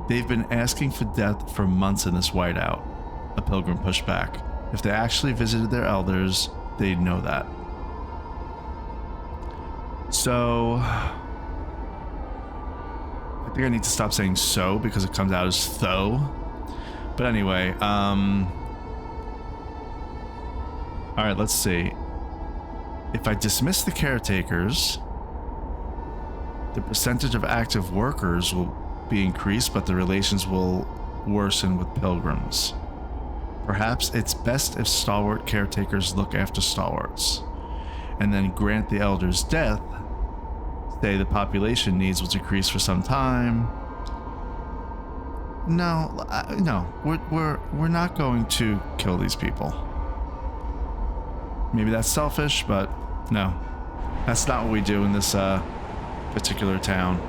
They've been asking for death for months in this whiteout, a pilgrim pushed back. If they actually visited their elders, they'd know that. So... I think I need to stop saying so because it comes out as though. But anyway, alright, let's see. If I dismiss the caretakers, the percentage of active workers will be increased, but the relations will worsen with pilgrims. Perhaps it's best if stalwart caretakers look after stalwarts, and then grant the elders death. Say the population needs will decrease for some time. No, we're not going to kill these people. Maybe that's selfish, but no, that's not what we do in this particular town.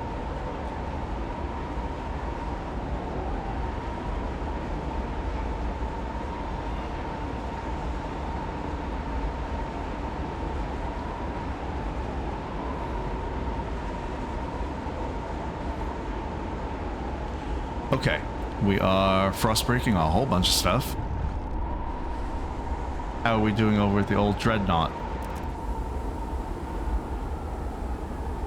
Okay, we are frostbreaking a whole bunch of stuff. How are we doing over at the old Dreadnought?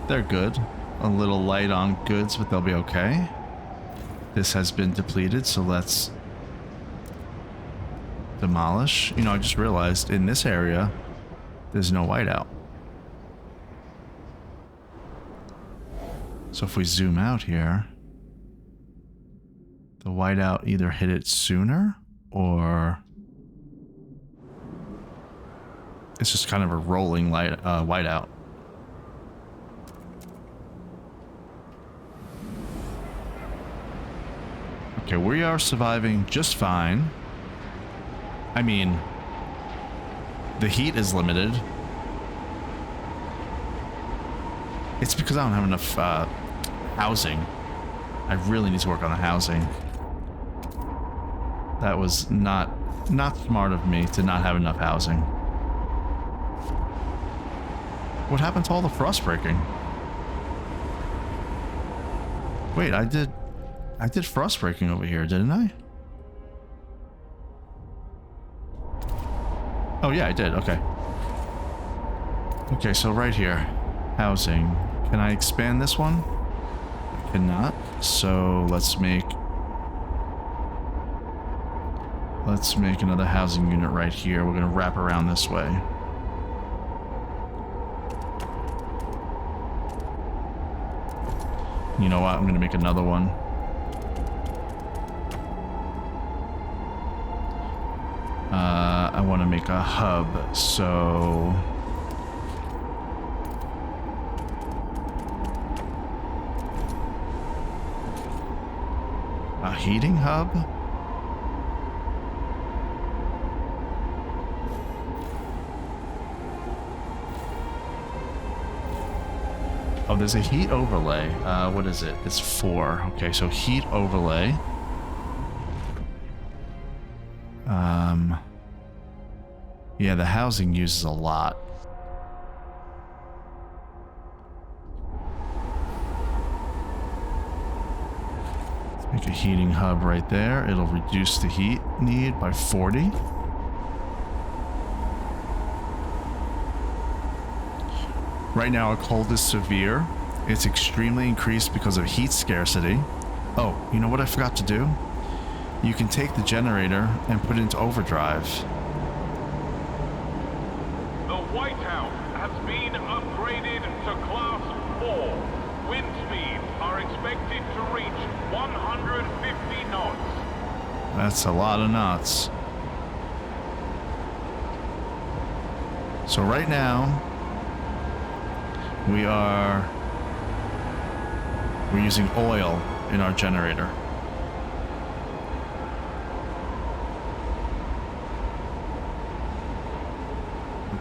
They're good. A little light on goods, but they'll be okay. This has been depleted, so let's demolish. You know, I just realized in this area, there's no whiteout. So if we zoom out here, the whiteout either hit it sooner or it's just kind of a rolling whiteout. Okay, we are surviving just fine. I mean, the heat is limited. It's because I don't have enough housing. I really need to work on the housing. That was not smart of me to not have enough housing. What happened to all the frost breaking? Wait, I did frost breaking over here, didn't I? Oh yeah, I did. Okay. Okay, so right here, housing. Can I expand this one? I cannot. So let's make another housing unit right here. We're gonna wrap around this way. You know what? I'm gonna make another one. I want to make a hub, so a heating hub? Oh, there's a heat overlay. What is it? It's 4. Okay, so heat overlay. Yeah, the housing uses a lot. Let's make a heating hub right there. It'll reduce the heat need by 40. Right now, our cold is severe. It's extremely increased because of heat scarcity. Oh, you know what I forgot to do? You can take the generator and put it into overdrive. The White House has been upgraded to Class 4. Wind speeds are expected to reach 150 knots. That's a lot of knots. So right now, we're using oil in our generator.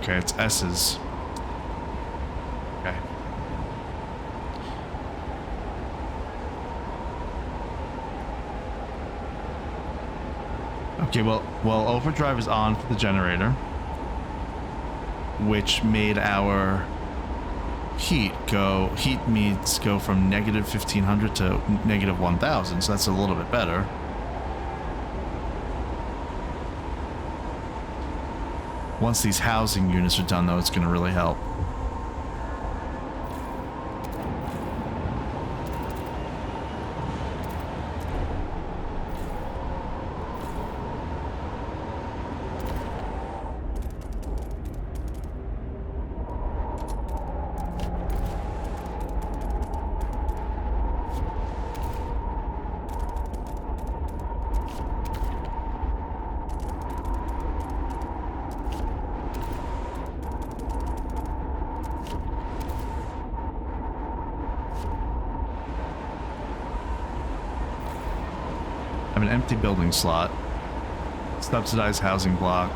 Okay, it's S's. Okay. Okay, well, overdrive is on for the generator, which made our heat needs go from negative 1500 to negative 1000, so that's a little bit better. Once these housing units are done, though, it's going to really help. An empty building slot. Subsidized housing block.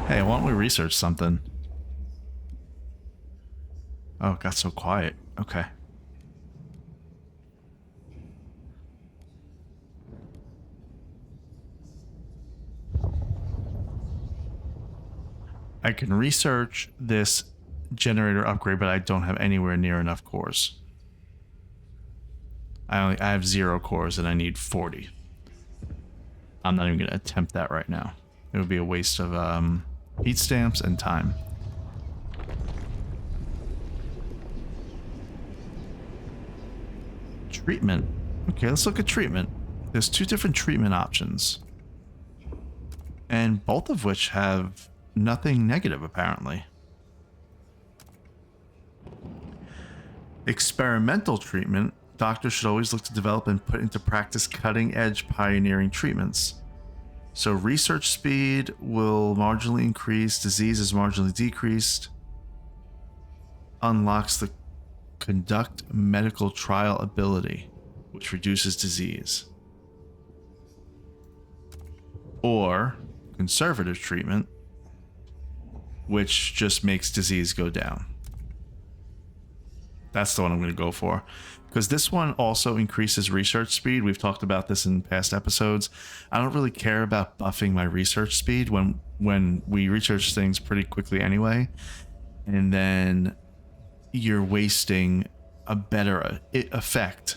Hey, why don't we research something? Oh, it got so quiet. Okay. I can research this generator upgrade, but I don't have anywhere near enough cores. I have 0 cores and I need 40. I'm not even going to attempt that right now. It would be a waste of heat stamps and time. Treatment. Okay, let's look at treatment. There's 2 different treatment options, and both of which have nothing negative, apparently. Experimental treatment. Doctors should always look to develop and put into practice cutting-edge pioneering treatments. So research speed will marginally increase, disease is marginally decreased. Unlocks the conduct medical trial ability, which reduces disease. Or conservative treatment, which just makes disease go down. That's the one I'm going to go for, because this one also increases research speed. We've talked about this in past episodes. I don't really care about buffing my research speed when we research things pretty quickly anyway, and then you're wasting a better effect.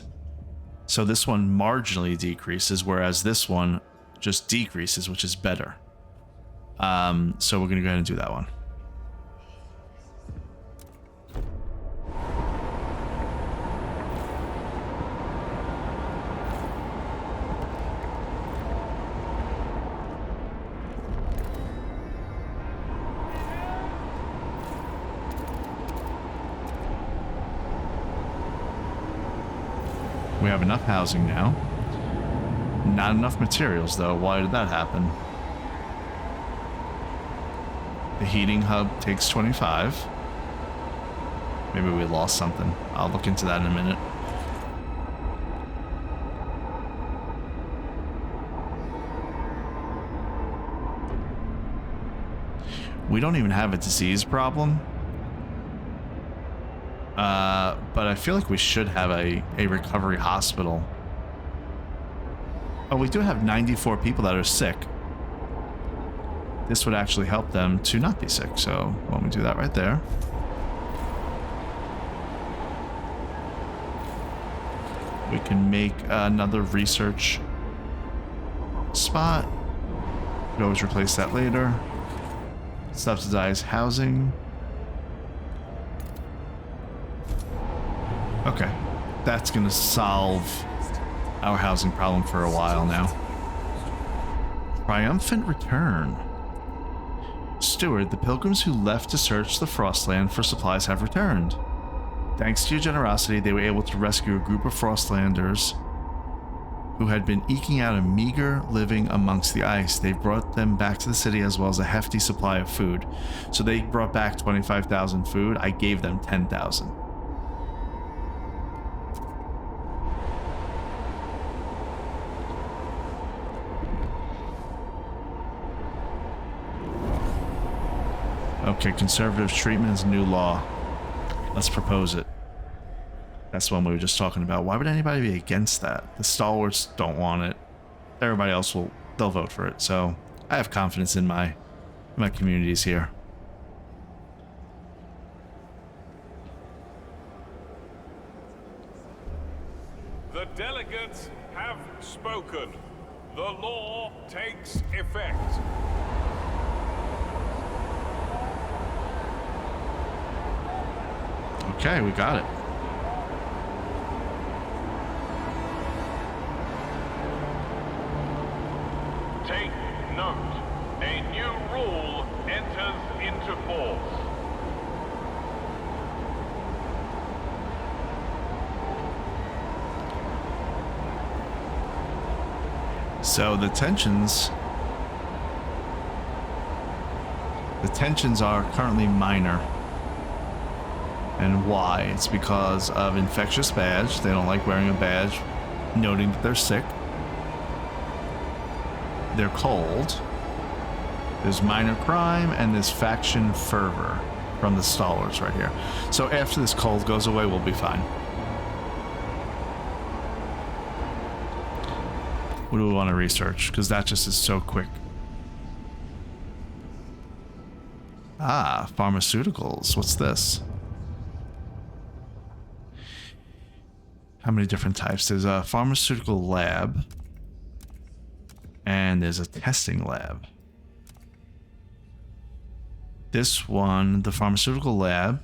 So this one marginally decreases, whereas this one just decreases, which is better. So we're going to go ahead and do that one. We have enough housing now. Not enough materials, though. Why did that happen? The heating hub takes 25. Maybe we lost something. I'll look into that in a minute. We don't even have a disease problem. But I feel like we should have a recovery hospital. Oh, we do have 94 people that are sick. This would actually help them to not be sick. So let me do that right there. We can make another research spot. We can always replace that later. Subsidize housing. Okay, that's gonna solve our housing problem for a while now. Triumphant return. Steward, the pilgrims who left to search the Frostland for supplies have returned. Thanks to your generosity, they were able to rescue a group of Frostlanders who had been eking out a meager living amongst the ice. They brought them back to the city as well as a hefty supply of food. So they brought back 25,000 food. I gave them 10,000. Okay, conservative treatment is a new law. Let's propose it. That's the one we were just talking about. Why would anybody be against that? The stalwarts don't want it. Everybody else they'll vote for it. So I have confidence in my communities here. The delegates have spoken. The law takes effect. Okay, we got it. Take note. A new rule enters into force. So the tensions are currently minor. And why? It's because of infectious badge. They don't like wearing a badge noting that they're sick. They're cold. There's minor crime, and there's faction fervor from the stalwarts right here. So after this cold goes away, we'll be fine. What do we want to research? Because that just is so quick. Ah, pharmaceuticals. What's this? How many different types? There's a pharmaceutical lab. And there's a testing lab. This one, the pharmaceutical lab,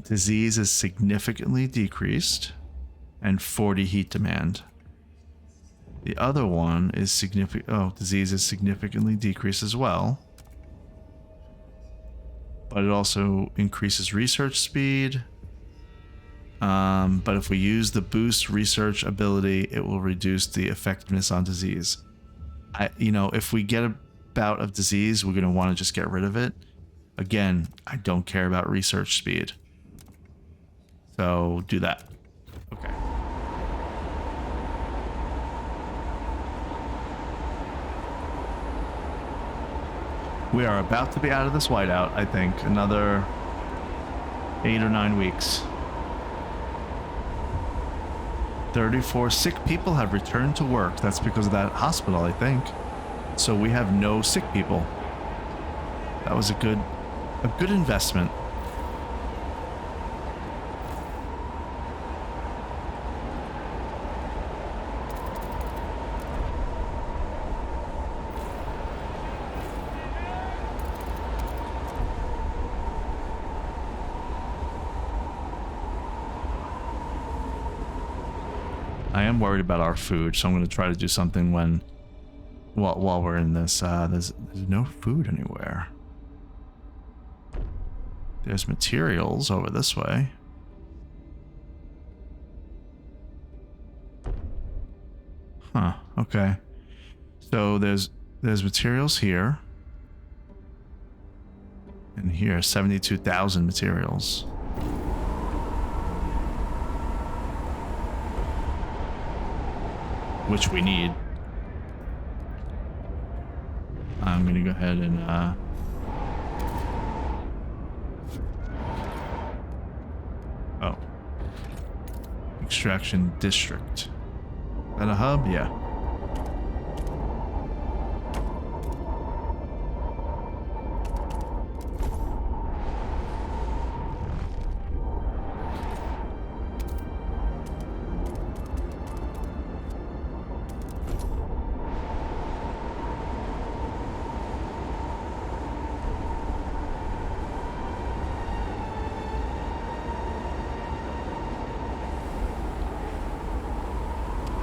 disease is significantly decreased and 40 heat demand. The other one is disease is significantly decreased as well. But it also increases research speed. But if we use the boost research ability, it will reduce the effectiveness on disease. If we get a bout of disease, we're going to want to just get rid of it. Again, I don't care about research speed. So do that. Okay. We are about to be out of this whiteout, I think. Another 8 or 9 weeks. 34 sick people have returned to work. That's because of that hospital, I think. So we have no sick people. That was a good investment. I am worried about our food, so I'm going to try to do something while we're in this. There's no food anywhere. There's materials over this way. Huh, okay. So there's materials here. And here, 72,000 materials. Which we need. I'm gonna go ahead and oh. Extraction district. Is that a hub? Yeah.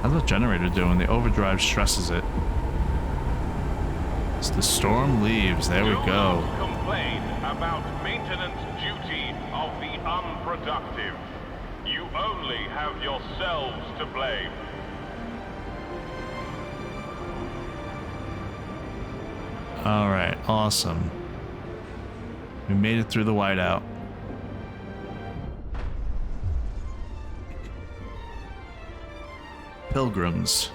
How's the generator doing? The overdrive stresses it. As the storm leaves, there we go. Do not complain about maintenance duty of the unproductive. You only have yourselves to blame. Alright, awesome. We made it through the whiteout. Pilgrims.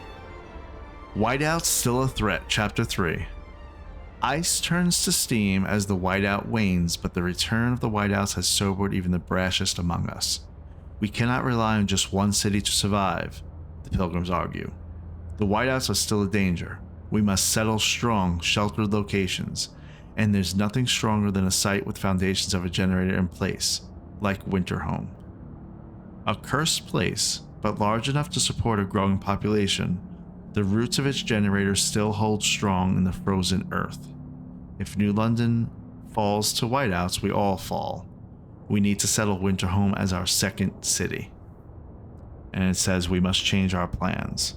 Whiteout's still a threat, Chapter 3. Ice turns to steam as the whiteout wanes, but the return of the whiteouts has sobered even the brashest among us. We cannot rely on just one city to survive, the Pilgrims argue. The whiteouts are still a danger. We must settle strong, sheltered locations, and there's nothing stronger than a site with foundations of a generator in place, like Winterhome. A cursed place, but large enough to support a growing population, the roots of its generator still hold strong in the frozen earth. If New London falls to whiteouts, we all fall. We need to settle Winterhome as our second city. And it says we must change our plans.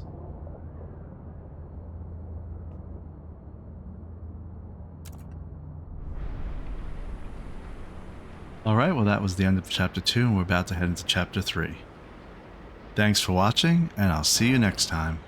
Alright, well that was the end of Chapter 2, and we're about to head into Chapter 3. Thanks for watching, and I'll see you next time.